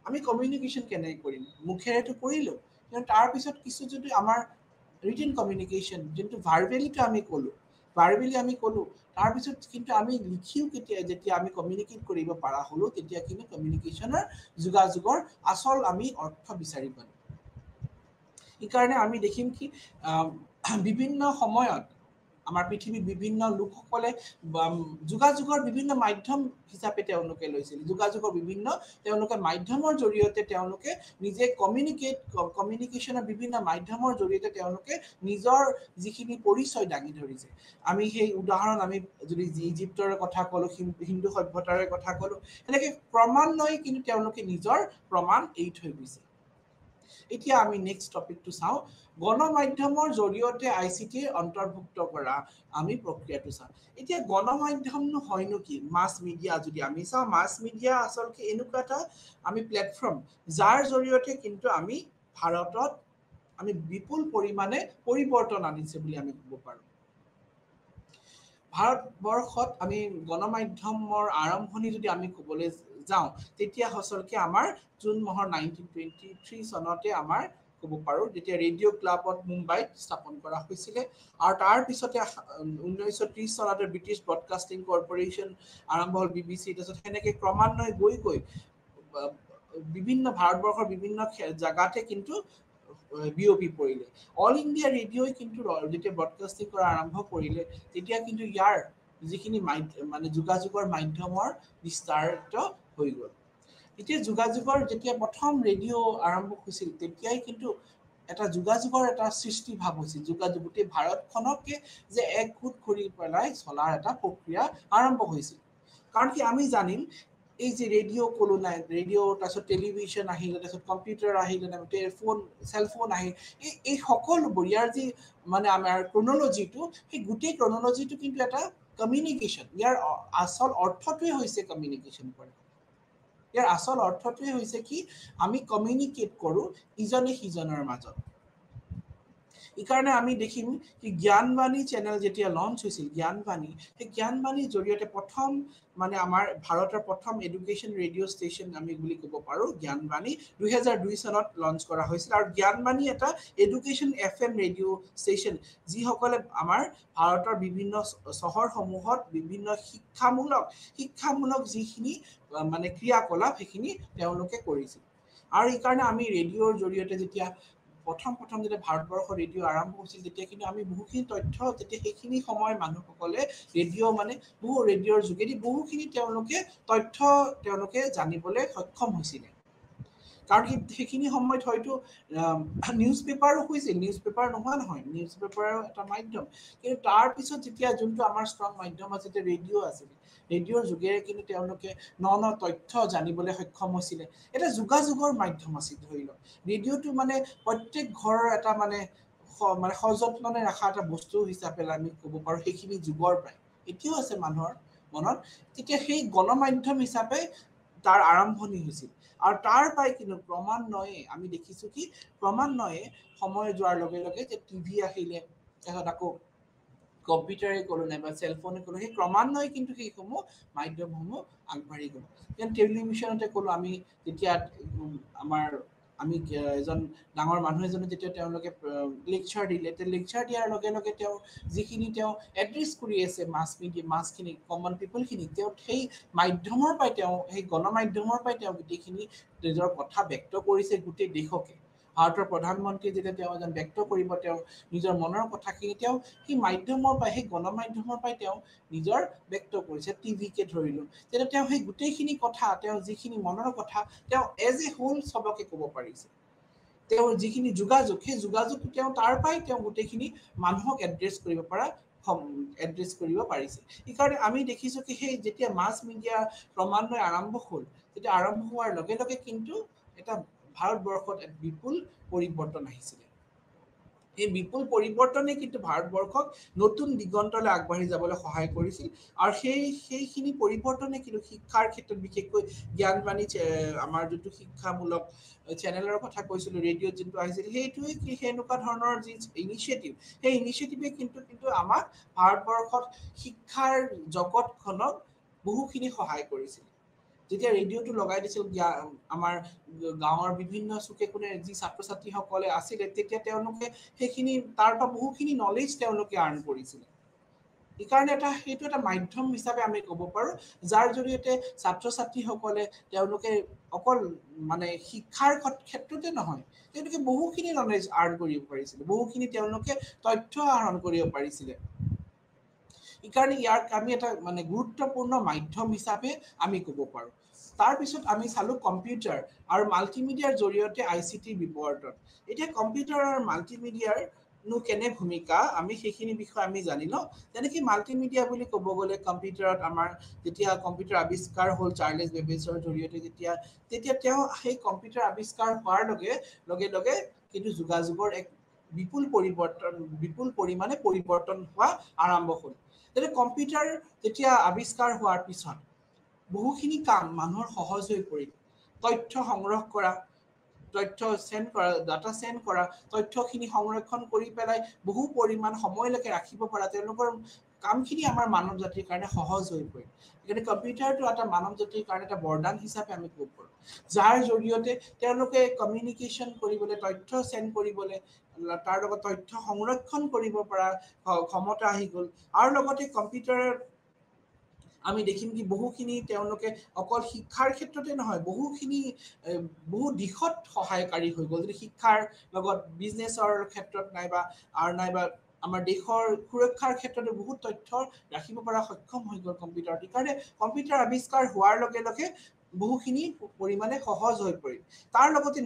আমি কমিউনিকেশ্যন কেনেকৈ কৰিম মুখেৰেতো কৰিলোঁ কিন্তু তাৰপিছত কিছু যদি আমাৰ ৰিটেন কমিউনিকেশ্যন যোনটো ভাৰ্বেলিটো আমি ক'লোঁ তাৰপিছত কিন্তু আমি লিখিও যেতিয়া আমি কমিউনিকেট কৰিব পৰা হ'লোঁ তেতিয়া কিন্তু কমিউনিকেশ্যনৰ যোগাযোগৰ আচল আমি অৰ্থ বিচাৰি পালোঁ এইকাৰণে আমি দেখিম কি বিভিন্ন সময়ত আমাৰ পৃথিৱীৰ বিভিন্ন লোকসকলে যোগাযোগৰ বিভিন্ন মাধ্যম হিচাপে তেওঁলোকে লৈছিল যোগাযোগৰ বিভিন্ন তেওঁলোকে মাধ্যমৰ জৰিয়তে তেওঁলোকে নিজে কমিউনিকেশ্যনৰ বিভিন্ন মাধ্যমৰ জৰিয়তে তেওঁলোকে নিজৰ যিখিনি পৰিচয় দাঙি ধৰিছে আমি সেই উদাহৰণ আমি যদি ইজিপ্তৰ কথা ক'লোঁ হিন্দু সভ্যতাৰে কথা ক'লোঁ এনেকৈ ক্ৰমান্বয়ে কিন্তু তেওঁলোকে নিজৰ প্ৰমাণ এৰি থৈ গৈছে এতিয়া আমি নেক্সট টপিকটো চাওঁ গণমাধ্যমৰ জৰিয়তে ICTৰ অন্তৰ্ভুক্ত কৰা আমি প্ৰক্ৰিয়াটো চাওঁ এতিয়া গণমাধ্যমনো হয়নো কি মাছ মিডিয়া যদি আমি চাওঁ মাছ মিডিয়া আচলতে এনেকুৱা এটা আমি প্লেটফৰ্ম যাৰ জৰিয়তে কিন্তু আমি ভাৰতত আমি বিপুল পৰিমাণে পৰিৱৰ্তন আনিছে বুলি আমি ক'ব পাৰোঁ। ভাৰতবৰ্ষত আমি গণমাধ্যমৰ আৰম্ভণি যদি আমি ক'বলৈ যাওঁ তেতিয়া সঁচলকে আমাৰ জুন মাহৰ 1923 চনতে আমাৰ ক'ব পাৰোঁ যেতিয়া ৰেডিঅ' ক্লাবত মুম্বাইত স্থাপন কৰা হৈছিলে আৰু তাৰ পিছতে 1930 চনতে ব্ৰিটিছ ব্ৰডকাষ্টিং কৰ্পৰেশ্যন আৰম্ভ হ'ল BBC তাৰপিছত সেনেকৈ ক্ৰমান্বয়ে গৈ বিভিন্ন ভাৰতবৰ্ষৰ বিভিন্ন জেগাতে কিন্তু বিয়পি পৰিলে অল ইণ্ডিয়া ৰেডিঅ'ই কিন্তু যেতিয়া ব্ৰডকাষ্টিং কৰা আৰম্ভ কৰিলে তেতিয়া কিন্তু ইয়াৰ যিখিনি মানে যোগাযোগৰ মাধ্যমৰ বিস্তাৰিত হৈ গ'ল এতিয়া যোগাযোগৰ যেতিয়া প্ৰথম ৰেডিঅ' আৰম্ভ হৈছিল তেতিয়াই কিন্তু এটা যোগাযোগৰ এটা সৃষ্টি ভাৱ হৈছিল যোগাযোগ গোটেই ভাৰতখনকে যে একগোট কৰি পেলাই চলাৰ এটা প্ৰক্ৰিয়া আৰম্ভ হৈছিল কাৰণ কি আমি জানিম এই যে ৰেডিঅ' ক'লো নাই ৰেডিঅ' তাৰপিছত টেলিভিশ্যন আহিলে তাৰপিছত কম্পিউটাৰ আহিলে ফোন চেলফোন আহিল এই সকলোবোৰ ইয়াৰ যি মানে আমাৰ ক্ৰনলজিটো সেই গোটেই ক্ৰনলজিটো কিন্তু এটা কমিউনিকেশ্যন ইয়াৰ আচল অৰ্থটোৱে হৈছে কমিউনিকেশ্যন কৰা ইয়াৰ আচল অৰ্থটোৱে হৈছে কি আমি কমিউনিকেট কৰোঁ ইজনে সিজনৰ মাজত এইকাৰণে আমি দেখিম কি জ্ঞানবাণী চেনেল যেতিয়া লঞ্চ হৈছিল জ্ঞানবাণী সেই জ্ঞানবাণীৰ জৰিয়তে প্ৰথম মানে আমাৰ ভাৰতৰ প্ৰথম এডুকেশ্যন ৰেডিঅ' ষ্টেচন আমি বুলি ক'ব পাৰোঁ জ্ঞানবাণী 2002 চনত লঞ্চ কৰা হৈছিল আৰু জ্ঞানবাণী এটা এডুকেশ্যন FM ৰেডিঅ' ষ্টেচন যিসকলে আমাৰ ভাৰতৰ বিভিন্ন চহৰসমূহত বিভিন্ন শিক্ষামূলক যিখিনি মানে ক্ৰিয়াকলাপ সেইখিনি তেওঁলোকে কৰিছিল আৰু এইকাৰণে আমি ৰেডিঅ'ৰ জৰিয়তে যেতিয়া প্ৰথম যেতিয়া ভাৰতবৰ্ষৰ ৰেডিঅ' আৰম্ভ হৈছিল তেতিয়া কিন্তু আমি বহুখিনি তথ্য তেতিয়া সেইখিনি সময়ৰ মানুহসকলে ৰেডিঅ' মানে ৰেডিঅ'ৰ যোগেদি বহুখিনি তেওঁলোকে জানিবলৈ সক্ষম হৈছিলে কাৰণ সেইখিনি সময়ত হয়তো নিউজ পেপাৰো হৈছিল নিউজ পেপাৰ নোহোৱা নহয় নিউজ পেপাৰৰ এটা মাধ্যম কিন্তু তাৰ পিছত যেতিয়া যোনটো আমাৰ ষ্ট্ৰং মাধ্যম আছে ৰেডিঅ' আছিলে ৰেডিঅ'ৰ যোগেৰে কিন্তু তেওঁলোকে ন তথ্য জানিবলৈ সক্ষম হৈছিলে এটা যোগাযোগৰ মাধ্যম আছিল ধৰি লওক ৰেডিঅ'টো মানে প্ৰত্যেক ঘৰৰ এটা মানে সযত্নে ৰখা এটা বস্তু হিচাপে আমি ক'ব পাৰোঁ সেইখিনি যুগৰ পৰাই এতিয়াও আছে মানুহৰ মনত তেতিয়া সেই গণমাধ্যম হিচাপে তাৰ আৰম্ভণি হৈছিল আৰু তাৰ পৰাই কিন্তু ক্ৰমান্বয়ে আমি দেখিছোঁ কি ক্ৰমান্বয়ে সময় যোৱাৰ লগে লগে যে টিভি আহিলে তাৰপিছত আকৌ কম্পিউটাৰে ক'লো নাইবা চেলফোনে ক'লো সেই ক্ৰমান্বয়ে কিন্তু সেইসমূহ মাধ্যমসমূহ আগবাঢ়ি গ'ল যেন টেলিভিশ্যনতে ক'লো আমি যেতিয়া আমাৰ আমি এজন ডাঙৰ মানুহ এজনে যেতিয়া তেওঁলোকে লেকচাৰ দিলে লেকচাৰ দিয়াৰ লগে লগে তেওঁ যিখিনি তেওঁ এড্ৰেছ কৰি আছে মাছখিনি কমন পিপলখিনি তেওঁ সেই মাধ্যমৰ পৰাই তেওঁ সেই গণমাধ্যমৰ পৰাই তেওঁ গোটেইখিনি নিজৰ কথা ব্যক্ত কৰিছে গোটেই দেশকে ভাৰতৰ প্ৰধানমন্ত্ৰীয়ে যেতিয়া তেওঁ এজন ব্যক্ত কৰিব তেওঁ নিজৰ মনৰ কথাখিনি তেওঁ সেই মাধ্যমৰ পৰাই সেই গণমাধ্যমৰ পৰাই তেওঁ নিজৰ ব্যক্ত কৰিছে টিভিকে ধৰিলোঁ তেতিয়া তেওঁ সেই গোটেইখিনি কথা তেওঁ যিখিনি মনৰ কথা তেওঁ এজ এ হোল চবকে ক'ব পাৰিছে তেওঁৰ যিখিনি যোগাযোগ সেই যোগাযোগ তেওঁ তাৰ পৰাই তেওঁ গোটেইখিনি মানুহক এড্ৰেছ কৰিব পাৰিছে সেইকাৰণে আমি দেখিছোঁ কি সেই যেতিয়া মাছ মিডিয়া ক্ৰমান্বয়ে আৰম্ভ হ'ল তেতিয়া আৰম্ভ হোৱাৰ লগে লগে কিন্তু এটা ভাৰতবৰ্ষত এক বিপুল পৰিৱৰ্তন আহিছিলে এই বিপুল পৰিৱৰ্তনে কিন্তু ভাৰতবৰ্ষক নতুন দিগন্তলৈ আগবাঢ়ি যাবলৈ সহায় কৰিছিল আৰু সেইখিনি পৰিৱৰ্তনে কিন্তু শিক্ষাৰ ক্ষেত্ৰত বিশেষকৈ জ্ঞানবাণী আমাৰ যোনটো শিক্ষামূলক চেনেলৰ কথা কৈছিলোঁ ৰেডিঅ'ত যোনটো আহিছিল সেইটোৱে কি সেনেকুৱা ধৰণৰ যি ইনিচিয়েটিভ সেই ইনিচিয়েটিভে কিন্তু আমাক ভাৰতবৰ্ষত শিক্ষাৰ জগতখনক বহুখিনি সহায় কৰিছিল যেতিয়া ৰেডিঅ'টো লগাই দিছিল আমাৰ গাঁৱৰ বিভিন্ন চুকে কোণে যি ছাত্ৰ ছাত্ৰীসকলে আছিলে তেতিয়া তেওঁলোকে সেইখিনি তাৰ পৰা বহুখিনি নলেজ তেওঁলোকে আৰ্ণ কৰিছিলে সেইকাৰণে সেইটো এটা মাধ্যম হিচাপে আমি ক'ব পাৰোঁ যাৰ জৰিয়তে ছাত্ৰ ছাত্ৰীসকলে তেওঁলোকে অকল মানে শিক্ষাৰ ক্ষেত্ৰতে নহয় তেওঁলোকে বহুখিনি নলেজ আৰ্ণ কৰিব পাৰিছিলে বহুখিনি তেওঁলোকে তথ্য আহৰণ কৰিব পাৰিছিলে সেইকাৰণে ইয়াক আমি এটা মানে গুৰুত্বপূৰ্ণ মাধ্যম হিচাপে আমি ক'ব পাৰোঁ তাৰপিছত আমি চালোঁ কম্পিউটাৰ আৰু মাল্টিমিডিয়াৰ জৰিয়তে ICT বিৱৰ্তন এতিয়া কম্পিউটাৰ আৰু মাল্টিমিডিয়াৰ কেনে ভূমিকা আমি সেইখিনি বিষয়ে আমি জানি লওঁ যেনেকৈ মাল্টিমিডিয়া বুলি ক'ব গ'লে কম্পিউটাৰত আমাৰ যেতিয়া কম্পিউটাৰ আৱিষ্কাৰ হ'ল চাৰ্লেছ বেবেজৰ জৰিয়তে তেতিয়া তেওঁ সেই কম্পিউটাৰ আৱিষ্কাৰ হোৱাৰ লগে লগে কিন্তু যোগাযোগৰ এক বিপুল পৰিমাণে পৰিৱৰ্তন হোৱা আৰম্ভ হ'ল তেতিয়া কম্পিউটাৰ যেতিয়া আৱিষ্কাৰ হোৱাৰ পিছত বহুখিনি কাম মানুহৰ সহজ হৈ পৰিল তথ্য সংগ্ৰহ কৰা তথ্য সেন্ড কৰা ডাটা সেন্ড কৰা তথ্যখিনি সংৰক্ষণ কৰি পেলাই বহু পৰিমাণ সময়লৈকে ৰাখিব পৰা তেওঁলোকৰ কামখিনি আমাৰ মানৱ জাতিৰ কাৰণে সহজ হৈ পৰে গতিকে কম্পিউটাৰটো এটা মানৱ জাতিৰ কাৰণে এটা বৰদান হিচাপে আমি ক'ব পাৰোঁ যাৰ জৰিয়তে তেওঁলোকে কমিউনিকেশ্যন কৰিবলৈ তথ্য সেন্ড কৰিবলৈ তাৰ লগত তথ্য সংৰক্ষণ কৰিব পৰা ক্ষমতা আহি গ'ল আৰু লগতে কম্পিউটাৰৰ আমি দেখিম কি বহুখিনি তেওঁলোকে অকল শিক্ষাৰ ক্ষেত্ৰতে নহয় বহু দিশত সহায়কাৰী হৈ গ'ল যদি শিক্ষাৰ লগত বিজনেছৰ ক্ষেত্ৰত নাইবা আমাৰ দেশৰ সুৰক্ষাৰ ক্ষেত্ৰতে বহুত তথ্য ৰাখিব পৰা সক্ষম হৈ গ'ল কম্পিউটাৰ কাৰণে কম্পিউটাৰ আৱিষ্কাৰ হোৱাৰ লগে লগে বহুখিনি পৰিমাণে সহজ হৈ পৰিল তাৰ লগতে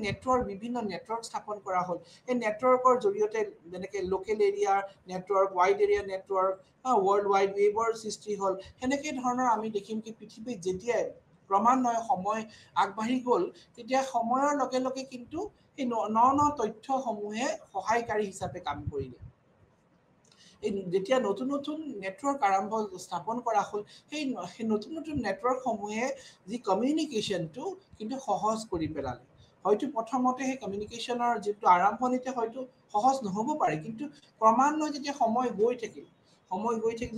বিভিন্ন নেটৱৰ্ক স্থাপন কৰা হ'ল এই নেটৱৰ্কৰ জৰিয়তে যেনেকে local area network wide area network world wide ৱেবৰ সৃষ্টি হ'ল সেনেকে ধৰণৰ আমি দেখিম কি পৃথিৱীত যেতিয়াই ক্ৰমান্বয়ে সময় আগবাঢ়ি গ'ল তেতিয়া সময়ৰ লগে লগে কিন্তু এই ন তথ্যসমূহে সহায়কাৰী হিচাপে কাম কৰিলে এই যেতিয়া নতুন নতুন নেটৱৰ্ক স্থাপন কৰা হ'ল সেই নতুন নতুন নেটৱৰ্কসমূহে যি কমিউনিকেশ্যনটো কিন্তু সহজ কৰি পেলালে হয়তো প্ৰথমতে সেই কমিউনিকেশ্যনৰ যিটো আৰম্ভণিতে হয়তো সহজ নহ'ব পাৰে কিন্তু ক্ৰমান্বয়ে যেতিয়া সময় গৈ থাকিল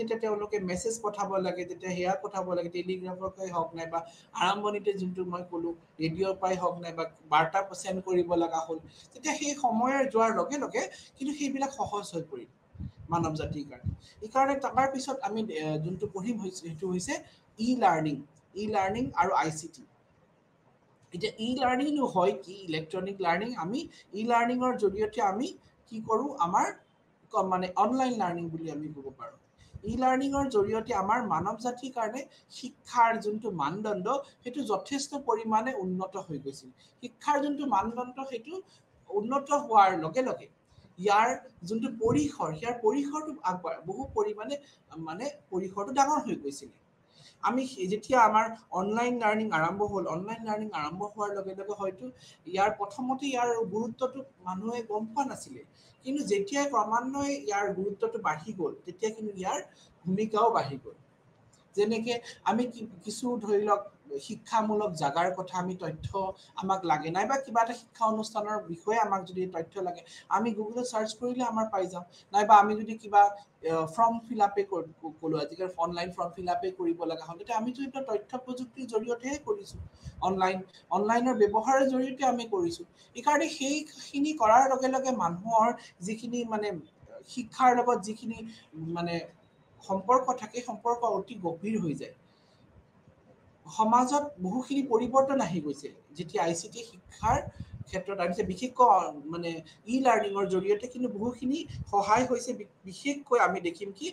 যেতিয়া তেওঁলোকে মেছেজ পঠাব লাগে তেতিয়া সেয়া পঠাব লাগে টেলিগ্ৰাফৰ পৰাই হওক নাইবা আৰম্ভণিতে যোনটো মই ক'লো ৰেডিঅ'ৰ পৰাই হওক নাইবা বাৰ্তা চেণ্ড কৰিব লগা হ'ল তেতিয়া সেই সময় যোৱাৰ লগে লগে কিন্তু সেইবিলাক সহজ হৈ পৰিল মানৱ জাতিৰ কাৰণে এইকাৰণে তাৰ পিছত আমি যোনটো পঢ়িম সেইটো হৈছে ই লাৰ্ণিং আৰু ICT এতিয়া ই লাৰ্ণিং হয় কি ইলেক্ট্ৰনিক লাৰ্ণিং আমি ই লাৰ্ণিঙৰ জৰিয়তে আমি কি কৰোঁ আমাৰ মানে অনলাইন লাৰ্ণিং বুলি আমি ক'ব পাৰোঁ ই লাৰ্ণিঙৰ জৰিয়তে আমাৰ মানৱ জাতিৰ কাৰণে শিক্ষাৰ যোনটো মানদণ্ড সেইটো যথেষ্ট পৰিমাণে উন্নত হৈ গৈছিল শিক্ষাৰ যোনটো মানদণ্ড সেইটো উন্নত হোৱাৰ লগে লগে ইয়াৰ যোনটো পৰিসৰটো বহু পৰিমাণে মানে পৰিসৰটো ডাঙৰ হৈ গৈছিলে আমি যেতিয়া আমাৰ অনলাইন লাৰ্ণিং আৰম্ভ হোৱাৰ লগে লগে হয়তো প্ৰথমতে ইয়াৰ গুৰুত্বটো মানুহে গম পোৱা নাছিলে কিন্তু যেতিয়াই ক্ৰমান্বয়ে ইয়াৰ গুৰুত্বটো বাঢ়ি গ'ল তেতিয়া কিন্তু ইয়াৰ ভূমিকাও বাঢ়ি গ'ল যেনেকে আমি কিছু ধৰি লওক শিক্ষামূলক জাগাৰ কথা আমি তথ্য আমাক লাগে নাইবা কিবা এটা শিক্ষা অনুষ্ঠানৰ বিষয়ে আমাক যদি তথ্য লাগে আমি গুগলত চাৰ্চ কৰিলে আমাৰ পাই যাওঁ নাইবা আমি যদি কিবা ফৰ্ম ফিল আপে ক'লো আজিকালি অনলাইন ফৰ্ম ফিল আপে কৰিব লগা হ'ল তেতিয়া আমি যদি তথ্য প্ৰযুক্তিৰ জৰিয়তেহে কৰিছোঁ অনলাইনৰ ব্যৱহাৰৰ জৰিয়তে আমি কৰিছোঁ এইকাৰণে সেইখিনি কৰাৰ লগে লগে মানুহৰ যিখিনি মানে শিক্ষাৰ লগত যিখিনি মানে সম্পৰ্ক থাকে সম্পৰ্ক অতি গভীৰ হৈ যায় সমাজত বহুখিনি পৰিৱৰ্তন আহি গৈছে যেতিয়া ICT শিক্ষাৰ ক্ষেত্ৰত আহিছে বিশেষকৈ মানে ই লাৰ্ণিঙৰ জৰিয়তে কিন্তু বহুখিনি সহায় হৈছে বিশেষকৈ আমি দেখিম কি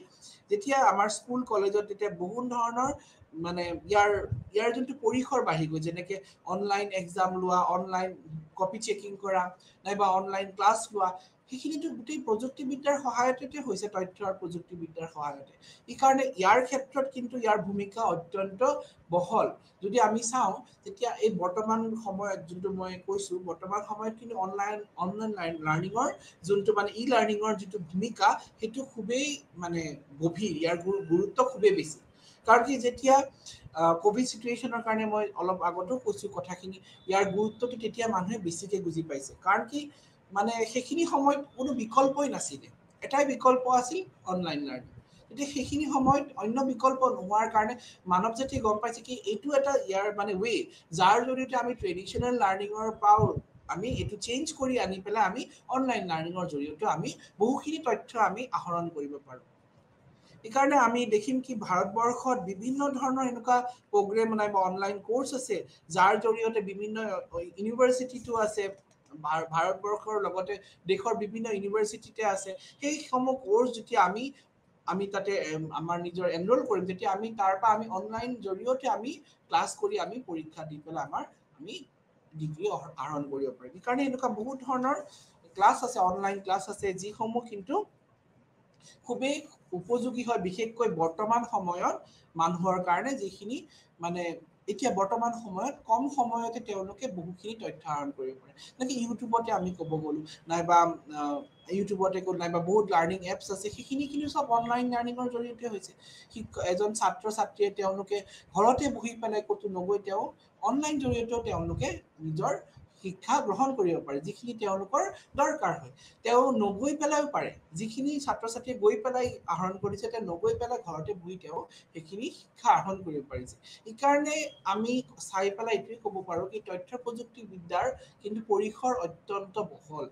যেতিয়া আমাৰ স্কুল কলেজত তেতিয়া বহুত ধৰণৰ মানে ইয়াৰ যোনটো পৰিসৰ বাঢ়ি গৈ যেনেকে অনলাইন এক্সাম লোৱা অনলাইন কপি চেকিং কৰা নাইবা অনলাইন ক্লাছ লোৱা সেইখিনিতো গোটেই প্ৰযুক্তিবিদ্যাৰ সহায়তে হৈছে তথ্য আৰু প্ৰযুক্তিবিদ্যাৰ সহায়তে এইকাৰণে ইয়াৰ ক্ষেত্ৰত কিন্তু ইয়াৰ ভূমিকা অত্যন্ত বহল যদি আমি চাওঁ তেতিয়া এই বৰ্তমান সময়ত যোনটো মই কৈছোঁ বৰ্তমান সময়ত কিন্তু অনলাইন লাৰ্ণিঙৰ যোনটো মানে ই লাৰ্ণিঙৰ যিটো ভূমিকা সেইটো খুবেই মানে গভীৰ ইয়াৰ গুৰুত্ব খুবেই বেছি কাৰণ কি যেতিয়া কোভিড চিটুৱেশ্যনৰ কাৰণে মই অলপ আগতেও কৈছোঁ কথাখিনি ইয়াৰ গুৰুত্বটো তেতিয়া মানুহে বেছিকে বুজি পাইছে কাৰণ কি মানে সেইখিনি সময়ত কোনো বিকল্পই নাছিলে এটাই বিকল্প আছিল অনলাইন লাৰ্ণিং এতিয়া সেইখিনি সময়ত অন্য বিকল্প নোহোৱাৰ কাৰণে মানৱ জাতিয়ে গম পাইছে কি এইটো এটা ইয়াৰ মানে যাৰ জৰিয়তে আমি ট্ৰেডিশ্যনেল লাৰ্ণিঙৰ পৰাও আমি এইটো চেঞ্জ কৰি আনি পেলাই আমি অনলাইন লাৰ্ণিঙৰ জৰিয়তে আমি বহুখিনি তথ্য আমি আহৰণ কৰিব পাৰোঁ এইকাৰণে আমি দেখিম কি ভাৰতবৰ্ষত বিভিন্ন ধৰণৰ এনেকুৱা প্ৰগ্ৰেম নাইবা অনলাইন কোৰ্চ আছে যাৰ জৰিয়তে বিভিন্ন ইউনিভাৰ্চিটিটো আছে ভাৰতবৰ্ষৰ লগতে দেশৰ বিভিন্ন ইউনিভাৰ্চিটিতে আছে সেইসমূহ কোৰ্চ যেতিয়া আমি তাতে আমাৰ নিজৰ এনৰোল কৰিম তেতিয়া আমি তাৰ পৰা আমি অনলাইন জৰিয়তে আমি ক্লাছ কৰি আমি পৰীক্ষা দি পেলাই আমি ডিগ্ৰী আহৰণ কৰিব পাৰিম সেইকাৰণে এনেকুৱা বহুত ধৰণৰ ক্লাছ আছে অনলাইন ক্লাছ আছে যিসমূহ কিন্তু খুবেই উপযোগী হয় বিশেষকৈ বৰ্তমান সময়ত মানুহৰ কাৰণে যিখিনি মানে এতিয়া বৰ্তমান সময়ত কম সময়তে তেওঁলোকে বহুখিনি তথ্য আহৰণ কৰিব পাৰে যেনেকৈ ইউটিউবতে আমি ক'ব গ'লোঁ নাইবা ইউটিউবতে গ'ল নাইবা বহুত লাৰ্ণিং এপছ আছে সেইখিনি কিন্তু চব অনলাইন লাৰ্ণিঙৰ জৰিয়তে হৈছে এজন ছাত্ৰ ছাত্ৰীয়ে তেওঁলোকে ঘৰতে বহি পেলাই ক'তো নগৈ তেওঁ অনলাইন জৰিয়তেও তেওঁলোকে নিজৰ শিক্ষা গ্ৰহণ কৰিব পাৰে যিখিনি তেওঁলোকৰ দৰকাৰ হয় তেওঁ নগৈ পেলাইও পাৰে যিখিনি ছাত্ৰ ছাত্ৰীয়ে গৈ পেলাই আহৰণ কৰিছে তেওঁ নগৈ পেলাই ঘৰতে বহি তেওঁ সেইখিনি শিক্ষা আহৰণ কৰিব পাৰিছে এইকাৰণে আমি চাই পেলাই এইটোৱে ক'ব পাৰোঁ কি তথ্য প্ৰযুক্তিবিদ্যাৰ কিন্তু পৰিসৰ অত্যন্ত বহল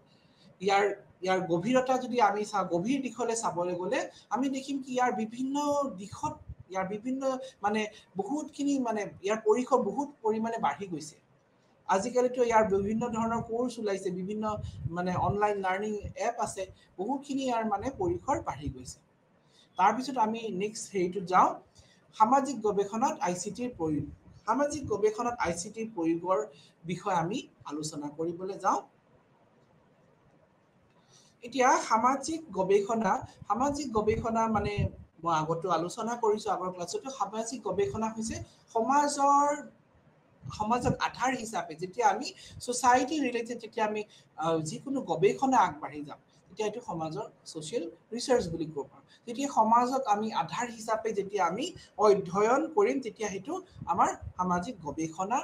ইয়াৰ গভীৰতা যদি আমি চাওঁ গভীৰ দিশলৈ চাবলৈ গ'লে আমি দেখিম কি ইয়াৰ বিভিন্ন দিশত ইয়াৰ বিভিন্ন মানে বহুতখিনি মানে ইয়াৰ পৰিসৰ বহুত পৰিমাণে বাঢ়ি গৈছে আজিকালিতো ইয়াৰ বিভিন্ন ধৰণৰ কোৰ্চ ওলাইছে বিভিন্ন মানে অনলাইন লাৰ্ণিং এপ আছে বহুতখিনি ইয়াৰ মানে পৰিসৰ বাঢ়ি গৈছে তাৰপিছত আমি নেক্সট হেৰিটোত যাওঁ সামাজিক গৱেষণাত ICTৰ প্ৰয়োগ সামাজিক গৱেষণাত ICTৰ প্ৰয়োগৰ বিষয়ে আমি আলোচনা কৰিবলৈ যাওঁ এতিয়া সামাজিক গৱেষণা মানে মই আগতো আলোচনা কৰিছোঁ আগৰ ক্লাছতো সামাজিক গৱেষণা হৈছে সমাজক আধাৰ হিচাপে যেতিয়া আমি সোসাইটি ৰিলেটেড যেতিয়া আমি যিকোনো গৱেষণা আগবাঢ়ি যাম তেতিয়া এইটো সমাজৰ সোশ্যাল ৰিসাৰ্চ বুলি ক'ব পাৰোঁ যেতিয়া সমাজক আমি আধাৰ হিচাপে যেতিয়া আমি অধ্যয়ন কৰিম তেতিয়া সেইটো আমাৰ সামাজিক গৱেষণা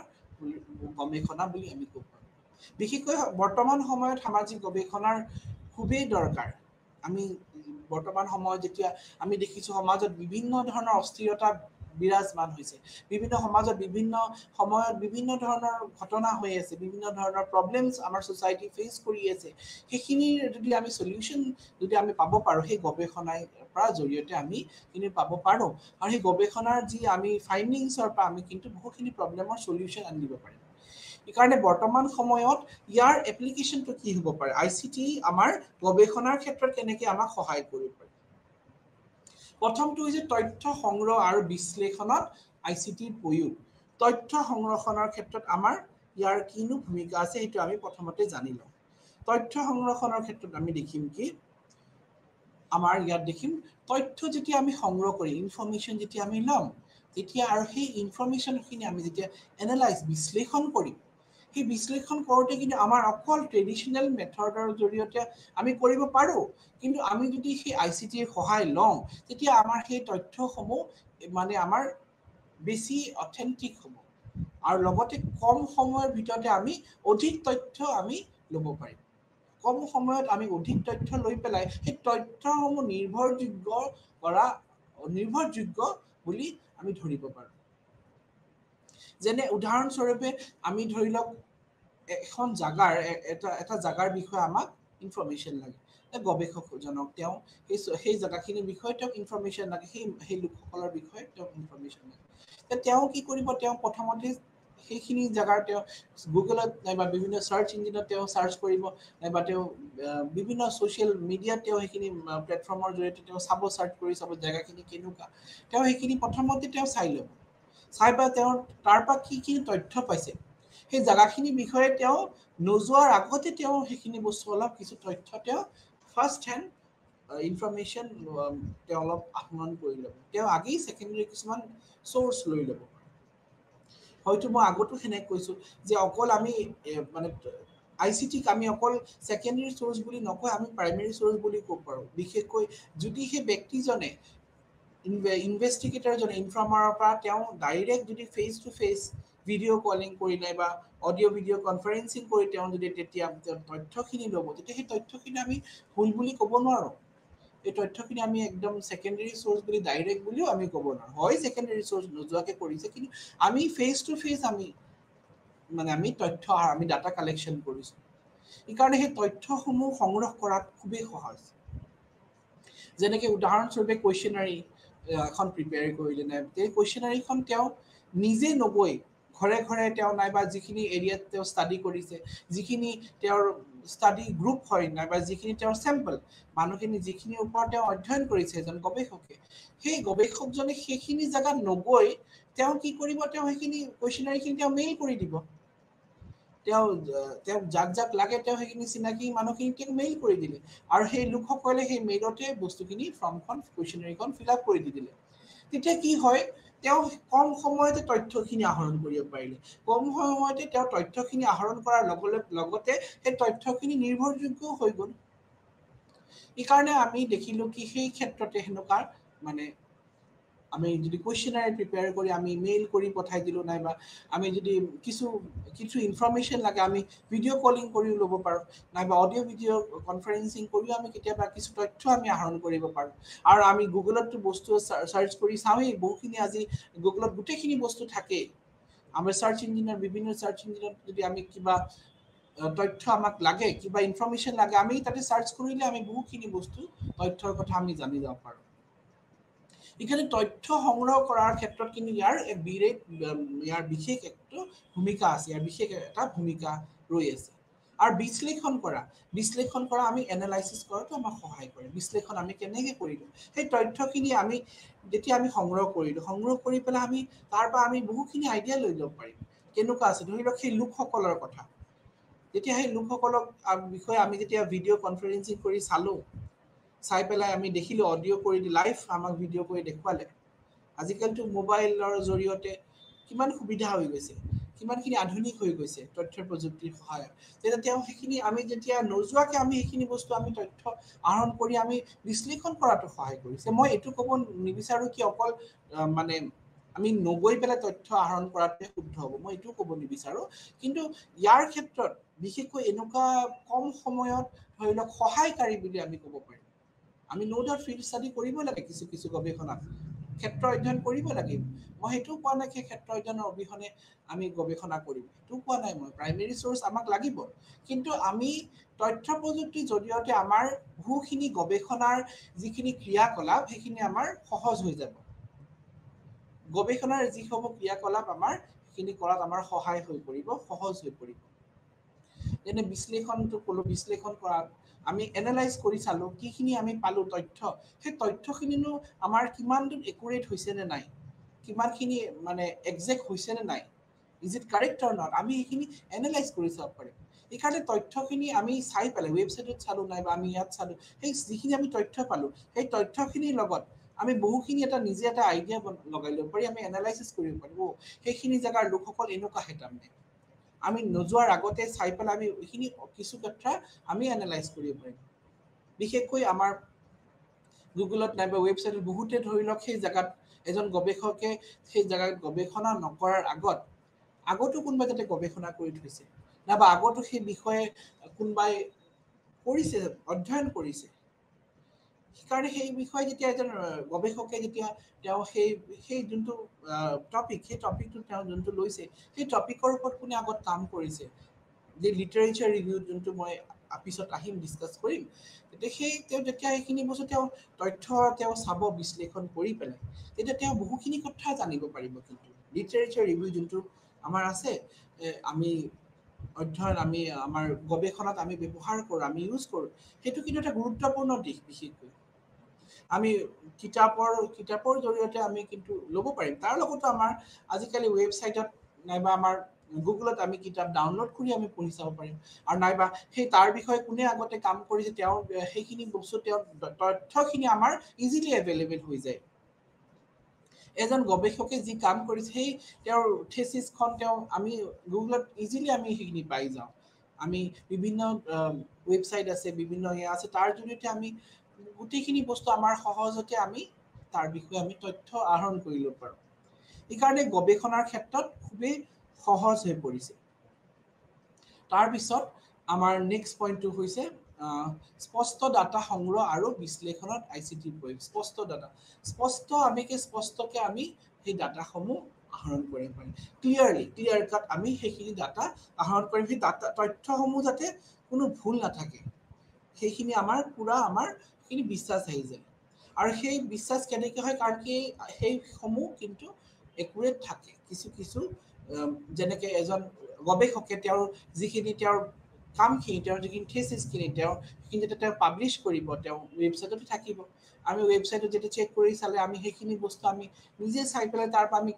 বুলি আমি ক'ব পাৰোঁ বিশেষকৈ বৰ্তমান সময়ত সামাজিক গৱেষণাৰ খুবেই দৰকাৰ আমি বৰ্তমান সময়ত যেতিয়া আমি দেখিছোঁ সমাজত বিভিন্ন ধৰণৰ অস্থিৰতা বিৰাজমান হৈছে বিভিন্ন সমাজত বিভিন্ন সময়ত বিভিন্ন ধৰণৰ ঘটনা হৈ আছে বিভিন্ন ধৰণৰ প্ৰবলেমছ আমাৰ সোসাইটি ফেচ কৰি আছে সেইখিনিৰ যদি আমি সলিউশন যদি আমি পাব পাৰোঁ সেই গৱেষণাৰ পৰা জৰিয়তে আমি কিন্তু পাব পাৰোঁ আৰু সেই গৱেষণাৰ যি আমি ফাইণ্ডিংছৰ পৰা আমি কিন্তু বহুখিনি প্ৰবলেমৰ সলিউশন আনি দিব পাৰিম এইকাৰণে বৰ্তমান সময়ত ইয়াৰ এপ্লিকেশ্যনটো কি হ'ব পাৰে ICT আমাৰ গৱেষণাৰ ক্ষেত্ৰত কেনেকৈ আমাক সহায় কৰিব পাৰে প্ৰথমটো হৈছে তথ্য সংগ্ৰহ আৰু বিশ্লেষণত ICTৰ প্ৰয়োগ তথ্য সংৰক্ষণৰ ক্ষেত্ৰত আমাৰ ইয়াৰ কিনো ভূমিকা আছে সেইটো আমি প্ৰথমতে জানি লওঁ তথ্য সংৰক্ষণৰ ক্ষেত্ৰত আমি দেখিম কি আমাৰ ইয়াত দেখিম তথ্য যেতিয়া আমি সংগ্ৰহ কৰি ইনফৰমেশ্যন যেতিয়া আমি ল'ম তেতিয়া আৰু সেই ইনফৰমেশ্যনখিনি আমি যেতিয়া এনালাইজ বিশ্লেষণ কৰিম সেই বিশ্লেষণ কৰোঁতে কিন্তু আমাৰ অকল ট্ৰেডিশ্যনেল মেথডৰ জৰিয়তে আমি কৰিব পাৰোঁ কিন্তু আমি যদি সেই ICTৰ সহায় লওঁ তেতিয়া আমাৰ সেই তথ্যসমূহ মানে আমাৰ বেছি অথেন্টিক হ'ব আৰু লগতে কম সময়ৰ ভিতৰতে আমি অধিক তথ্য আমি ল'ব পাৰিম কম সময়ত আমি অধিক তথ্য লৈ পেলাই সেই তথ্যসমূহ নিৰ্ভৰযোগ্য বুলি আমি ধৰিব পাৰোঁ যেনে উদাহৰণস্বৰূপে আমি ধৰি লওক এখন জাগাৰ এটা জাগাৰ বিষয়ে আমাক ইনফৰমেশ্যন লাগে গৱেষকজনক তেওঁ সেই জাগাখিনিৰ বিষয়ে তেওঁক ইনফৰমেশ্যন লাগে সেই লোকসকলৰ বিষয়ে তেওঁক ইনফৰমেশ্যন লাগে তেওঁ কি কৰিব তেওঁ প্ৰথমতে সেইখিনি জাগাৰ তেওঁ গুগলত নাইবা বিভিন্ন সাৰ্চ ইঞ্জিনত তেওঁ সাৰ্চ কৰিব নাইবা তেওঁ বিভিন্ন সোশ্যাল মিডিয়াত তেওঁ সেইখিনি প্লেটফৰ্মৰ জৰিয়তে তেওঁ সাৰ্চ কৰি চাব জাগাখিনি কেনেকুৱা তেওঁ সেইখিনি প্ৰথমতে তেওঁ চাই ল'ব চাই বা তেওঁ তাৰ পৰা কি তথ্য পাইছে সেই জাগাখিনিৰ বিষয়ে তেওঁ নোযোৱাৰ আগতে তেওঁ সেইখিনি বস্তু অলপ কিছু তথ্য তেওঁ ফাৰ্ষ্ট হেণ্ড ইনফৰমেশ্যন তেওঁ অলপ আহৰণ কৰি ল'ব তেওঁ আগেই ছেকেণ্ডেৰী কিছুমান চ'ৰ্চ লৈ ল'ব হয়তো মই আগতো সেনেকৈ কৈছোঁ যে অকল আমি মানে ICTক আমি অকল ছেকেণ্ডেৰী চ'ৰ্চ বুলি নকয় আমি প্ৰাইমেৰী চ'ৰ্চ বুলি ক'ব পাৰোঁ বিশেষকৈ যদি সেই ব্যক্তিজনে ইনভেষ্টিগেটৰজনে ইনফৰ্মাৰৰ পৰা তেওঁ ডাইৰেক্ট যদি face to face video' calling কৰি নাইবা অডিঅ' ভিডিঅ' কনফাৰেঞ্চিং কৰি তেওঁ যদি তেতিয়া তথ্যখিনি ল'ব তেতিয়া সেই তথ্যখিনি আমি ভুল বুলি ক'ব নোৱাৰোঁ এই তথ্যখিনি আমি একদম ছেকেণ্ডেৰী চ'ৰ্চ বুলি ডাইৰেক্ট বুলিও আমি ক'ব নোৱাৰোঁ হয় ছেকেণ্ডেৰী চ'ৰ্চ নোযোৱাকৈ কৰিছে কিন্তু আমি ফেচ টু ফেচ আমি তথ্য আমি ডাটা কালেকশ্যন কৰিছোঁ এইকাৰণে সেই তথ্যসমূহ সংগ্ৰহ কৰাত খুবেই সহজ যেনেকৈ উদাহৰণস্বৰূপে কুৱেশ্যনাৰী এখন প্ৰিপেয়াৰ কৰিলে নাই সেই কুৱেশ্যনাৰীখন তেওঁ নিজে নগৈ ঘৰে ঘৰে তেওঁ নাইবা যিখিনি এৰিয়াত তেওঁ ষ্টাডি কৰিছে যিখিনি তেওঁৰ ষ্টাডি গ্ৰুপ হয় নাইবা যিখিনি তেওঁৰ চেম্পল মানুহখিনি যিখিনিৰ ওপৰত তেওঁ অধ্যয়ন কৰিছে এজন গৱেষকে সেই গৱেষকজনে সেইখিনি জেগাত নগৈ তেওঁ কি কৰিব তেওঁ সেইখিনি কুৱেশ্যনাৰীখিনি তেওঁ মেইল কৰি দিব তেওঁ যাক লাগে তেওঁ সেইখিনি চিনাকি মানুহখিনিক তেওঁ মেইল কৰি দিলে আৰু সেই লোকসকলে সেই মেইলতে বস্তুখিনি ফৰ্মখন কুৱেশ্যনাৰীখন ফিল আপ কৰি দি দিলে তেতিয়া কি হয় তেওঁ কম সময়তে তথ্যখিনি আহৰণ কৰিব পাৰিলে কম সময়তে তেওঁ তথ্যখিনি আহৰণ কৰাৰ লগতে সেই তথ্যখিনি নিৰ্ভৰযোগ্যও হৈ গ'ল এইকাৰণে আমি দেখিলোঁ কি সেই ক্ষেত্ৰতে সেনেকুৱা মানে আমি যদি কুৱেশ্যনাৰী প্ৰিপেয়াৰ কৰি আমি মেইল কৰি পঠাই দিলোঁ, নাইবা আমি যদি কিছু কিছু ইনফৰমেশ্যন লাগে আমি ভিডিঅ' কলিং কৰিও ল'ব পাৰোঁ, নাইবা অডিঅ' ভিডিঅ' কনফাৰেঞ্চিং কৰিও আমি কেতিয়াবা কিছু তথ্য আমি আহৰণ কৰিব পাৰোঁ। আৰু আমি গুগলতো বস্তু চাৰ্চ কৰি চাওঁৱেই, বহুখিনি আজি গুগলত গোটেইখিনি বস্তু থাকেই। আমাৰ চাৰ্চ ইঞ্জিনৰ বিভিন্ন চাৰ্চ ইঞ্জিনত যদি আমি কিবা তথ্য আমাক লাগে, কিবা ইনফৰমেশ্যন লাগে, আমি তাতে চাৰ্চ কৰিলে আমি বহুখিনি বস্তু তথ্যৰ কথা আমি জানি যাব পাৰোঁ। এইখানে তথ্য সংগ্ৰহ কৰাৰ ক্ষেত্ৰত কিন্তু ইয়াৰ বিশেষ একটা ভূমিকা আছে, ইয়াৰ বিশেষ এটা ভূমিকা ৰৈ আছে। আৰু বিশ্লেষণ কৰা আমি এনালাইচিছ কৰাটো আমাক সহায় কৰে। বিশ্লেষণ আমি কেনেকৈ কৰিলোঁ, সেই তথ্যখিনি আমি যেতিয়া আমি সংগ্ৰহ কৰি পেলাই আমি তাৰ পৰা আমি বহুখিনি আইডিয়া লৈ ল'ব পাৰিম। কেনেকুৱা আছে, ধৰি লওক সেই লোকসকলৰ কথা, যেতিয়া সেই লোকসকলক বিষয়ে আমি যেতিয়া ভিডিঅ' কনফাৰেঞ্চিং কৰি চাই পেলাই আমি দেখিলোঁ, অডিঅ' কৰি লাইভ আমাক ভিডিঅ' কৰি দেখুৱালে। আজিকালিতো মোবাইলৰ জৰিয়তে কিমান সুবিধা হৈ গৈছে, কিমানখিনি আধুনিক হৈ গৈছে তথ্য প্ৰযুক্তিৰ সহায়ত। তেতিয়া তেওঁ সেইখিনি আমি যেতিয়া নোযোৱাকৈ আমি সেইখিনি বস্তু আমি তথ্য আহৰণ কৰি আমি বিশ্লেষণ কৰাটো সহায় কৰিছে। মই এইটো ক'ব নিবিচাৰোঁ কি অকল মানে আমি নগৈ পেলাই তথ্য আহৰণ কৰাটোৱে শুদ্ধ হ'ব, মই এইটোও ক'ব নিবিচাৰোঁ। কিন্তু ইয়াৰ ক্ষেত্ৰত বিশেষকৈ এনেকুৱা কম সময়ত ধৰি লওক সহায়কাৰী বুলি আমি ক'ব পাৰিম। আমি ন' ডাউট ফিল্ড ষ্টাডি কৰিব লাগে, কিছু গৱেষণাত ক্ষেত্ৰ অধ্যয়ন কৰিব লাগিব। মই সেইটোও কোৱা নাই সেই ক্ষেত্ৰ অধ্যয়নৰ অবিহনে আমি গৱেষণা কৰিম, সেইটোও কোৱা নাই মই। প্ৰাইমেৰী চ'ৰ্চ আমাক লাগিব, কিন্তু আমি তথ্য প্ৰযুক্তিৰ জৰিয়তে আমাৰ বহুখিনি গৱেষণাৰ যিখিনি ক্ৰিয়াকলাপ সেইখিনি আমাৰ সহজ হৈ যাব। গৱেষণাৰ যিসমূহ ক্ৰিয়াকলাপ আমাৰ সেইখিনি কৰাত আমাৰ সহায় হৈ পৰিব, সহজ হৈ পৰিব। যেনে বিশ্লেষণটো ক'লো, বিশ্লেষণ কৰাত আমি এনালাইজ কৰি চালোঁ, কিখিনি আমি পালোঁ তথ্য, সেই তথ্যখিনিনো আমাৰ কিমান দূৰ একুৰেট হৈছে নে নাই, কিমানখিনি মানে একজেক্ট হৈছে নে নাই, is it correct or not, আমি সেইখিনি এনালাইজ কৰি চাব পাৰিম। সেইকাৰণে তথ্যখিনি আমি চাই পেলাই ৱেবছাইটত চালোঁ, নাইবা আমি ইয়াত চালোঁ, সেই যিখিনি আমি তথ্য পালোঁ, সেই তথ্যখিনিৰ লগত আমি বহুখিনি নিজে এটা আইডিয়া লগাই ল'ব পাৰি, আমি এনালাইচিছ কৰিব পাৰিম। সেইখিনি জেগাৰ লোকসকল এনেকুৱাহে তাৰমানে। আমি নোযোৱাৰ আগতে চাই পেলাই আমি এইখিনি কিছু কথা আমি এনালাইজ কৰিব পাৰিম। বিশেষকৈ আমাৰ গুগলত নাইবা ৱেবছাইটত বহুতে ধৰি লওক সেই জেগাত এজন গৱেষকে সেই জেগাত গৱেষণা নকৰাৰ আগতো কোনোবাই যাতে গৱেষণা কৰি থৈছে, নাইবা আগতো সেই বিষয়ে কোনোবাই কৰিছে, অধ্যয়ন কৰিছে। সেইকাৰণে সেই বিষয়ে যেতিয়া এজন গৱেষকে যেতিয়া তেওঁ সেই যোনটো টপিক, সেই টপিকটো তেওঁ যোনটো লৈছে, সেই টপিকৰ ওপৰত কোনে আগত কাম কৰিছে, যে লিটাৰেচাৰ ৰিভিউ যোনটো মই পিছত আহিম ডিছকাছ কৰিম, তেতিয়া তেওঁ যেতিয়া সেইখিনি বস্তু তথ্য চাব বিশ্লেষণ কৰি পেলাই, তেতিয়া তেওঁ বহুখিনি কথা জানিব পাৰিব। কিন্তু লিটাৰেচাৰ ৰিভিউ যোনটো আমাৰ আছে, আমি অধ্যয়ন আমি আমাৰ গৱেষণাত আমি ব্যৱহাৰ কৰোঁ, আমি ইউজ কৰোঁ, সেইটো কিন্তু এটা গুৰুত্বপূৰ্ণ দিশ। বিশেষকৈ আমি কিতাপৰ জৰিয়তে আমি কিন্তু ল'ব পাৰিম। তাৰ লগতো আমাৰ আজিকালি ৱেবছাইটত নাইবা আমাৰ গুগলত আমি কিতাপ ডাউনলোড কৰি আমি পঢ়ি চাব পাৰিম। আৰু নাইবা সেই তাৰ বিষয়ে কোনে আগতে কাম কৰিছে, তেওঁ সেইখিনি বস্তু তথ্যখিনি আমাৰ ইজিলি এভেইলেবল হৈ যায়। এজন গৱেষকে যি কাম কৰিছে, সেই তেওঁৰ থেচিছখন আমি গুগলত ইজিলি আমি সেইখিনি পাই যাওঁ। আমি বিভিন্ন ৱেবছাইট আছে, বিভিন্ন আছে, তাৰ জৰিয়তে আমি গোটেইখিনি বস্তু আমাৰ সহজতে আমি তাৰ বিষয়ে আমি তথ্য আহৰণ কৰি ল'ব পাৰোঁ। সেইকাৰণে গৱেষণাৰ ক্ষেত্ৰত খুবেই সহজ হৈ পৰিছে। তাৰপিছত আমাৰ নেক্সট পইণ্টটো হৈছে স্পষ্ট ডাটা সংগ্ৰহ আৰু বিশ্লেষণত ICT প্ৰয়োগ। স্পষ্টকৈ আমি সেই ডাটাসমূহ আহৰণ কৰিব পাৰিম। ক্লিয়াৰ কাট আমি সেইখিনি ডাটা আহৰণ কৰিম। সেই তথ্যসমূহ যাতে কোনো ভুল নাথাকে, সেইখিনি আমাৰ সেইখিনি বিশ্বাস আহি যায়। আৰু সেই বিশ্বাস কেনেকৈ হয়, কাৰণ সেইসমূহ কিন্তু একুৰেট থাকে। কিছু যেনেকৈ এজন গৱেষকে তেওঁৰ যিখিনি তেওঁৰ কামখিনি, তেওঁৰ যিখিনি থেচিছখিনি সেইখিনি যেতিয়া তেওঁ পাব্লিছ কৰিব, তেওঁ ৱেবছাইটতো থাকিব। আমি ৱেবছাইটত যেতিয়া চেক কৰি চালে আমি সেইখিনি বস্তু আমি নিজে চাই পেলাই তাৰ পৰা আমি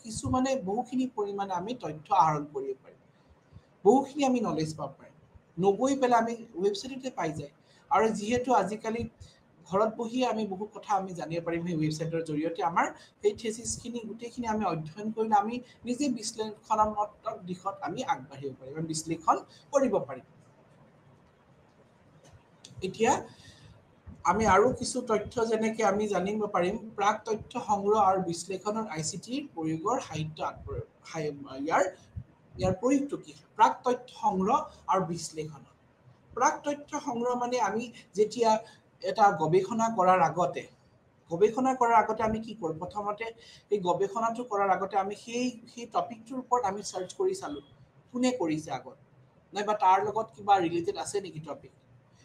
কিছু মানে বহুখিনি পৰিমাণে আমি তথ্য আহৰণ কৰিব পাৰিম, বহুখিনি আমি নলেজ পাব পাৰিম। নগৈ পেলাই আমি ৱেবছাইটতে পাই যায়। আৰু যিহেতু আজিকালি ঘৰত বহিয়ে আমি বহুত কথা আমি জানিব পাৰিম সেই ৱেবছাইটৰ জৰিয়তে। আমাৰ সেই থেচিছখিনি গোটেইখিনি আমি অধ্যয়ন কৰিলে আমি নিজে বিশ্লেষণাত্মক দিশত আমি আগবাঢ়িব পাৰিম, বিশ্লেষণ কৰিব পাৰিম। এতিয়া আমি আৰু কিছু তথ্য যেনেকৈ আমি জানিব পাৰিম প্ৰাক তথ্য সংগ্ৰহ আৰু বিশ্লেষণৰ আইচিটিৰ প্ৰয়োগৰ সাহিত্য ইয়াৰ প্ৰয়োগটো কি প্ৰাক তথ্য সংগ্ৰহ আৰু বিশ্লেষণ প্ৰাক তথ্য সংগ্ৰহ মানে আমি যেতিয়া এটা গৱেষণা কৰাৰ আগতে আমি কি কৰোঁ প্ৰথমতে এই গৱেষণাটো কৰাৰ আগতে আমি সেই টপিকটোৰ ওপৰত আমি সাৰ্চ কৰি চালোঁ কোনে কৰিছে আগত নাইবা তাৰ লগত কিবা ৰিলেটেড আছে নেকি টপিক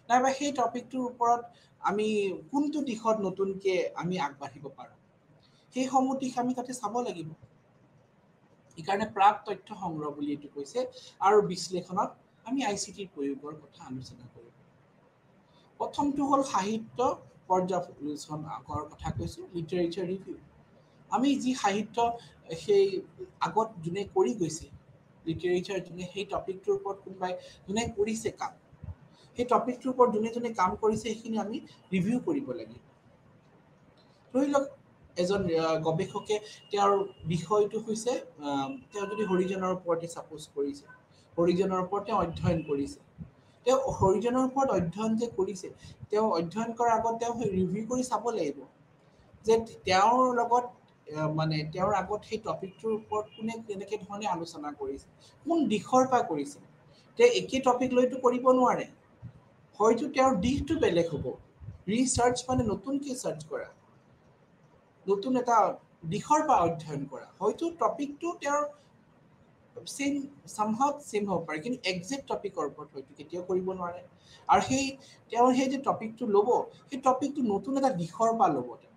নাইবা সেই টপিকটোৰ ওপৰত আমি কোনটো দিশত নতুনকৈ আমি আগবাঢ়িব পাৰোঁ সেইসমূহ দিশ আমি তাতে চাব লাগিব এইকাৰণে প্ৰাক তথ্য সংগ্ৰহ বুলি এইটো কৈছে আৰু বিশ্লেষণত আমি আইচিটিৰ প্ৰয়োগৰ কথা আলোচনা কৰিম প্ৰথমটো হ'ল সাহিত্য পৰ্যালোচনাৰ কথা কৈছোঁ লিটাৰেচাৰ ৰিভিউ আমি যি সাহিত্য সেই আগত যোনে কৰি গৈছে লিটাৰেচাৰ যোনে সেই টপিকটোৰ ওপৰত কোনোবাই যোনে কৰিছে কাম সেই টপিকটোৰ ওপৰত যোনে কাম কৰিছে সেইখিনি আমি ৰিভিউ কৰিব লাগিব ধৰি লওক এজন গৱেষকে তেওঁৰ বিষয়টো হৈছে তেওঁ যদি হৰিজনৰ ওপৰতে ছাপোজ কৰিছে হৰিজনৰ ওপৰত তেওঁ অধ্যয়ন কৰিছে তেওঁ হৰিজনৰ ওপৰত অধ্যয়ন যে কৰিছে তেওঁ অধ্যয়ন কৰাৰ আগত তেওঁ ৰিভিউ কৰি চাব লাগিব যে তেওঁৰ লগত মানে তেওঁৰ আগত সেই টপিকটোৰ ওপৰত কোনে কেনেকৈ ধৰণে আলোচনা কৰিছে কোন দিশৰ পৰা কৰিছে তেওঁ একেই টপিক লৈতো কৰিব নোৱাৰে হয়তো তেওঁৰ দিশটো বেলেগ হ'ব ৰিচাৰ্চ মানে নতুনকৈ চাৰ্চ কৰা নতুন এটা দিশৰ পৰা অধ্যয়ন কৰা হয়তো টপিকটো তেওঁৰ চেম হ'ব পাৰে কিন্তু একজেক্ট টপিকৰ ওপৰত হয়তো কেতিয়াও কৰিব নোৱাৰে আৰু তেওঁৰ সেই যে টপিকটো ল'ব সেই টপিকটো নতুন এটা দিশৰ পৰা ল'ব তেওঁ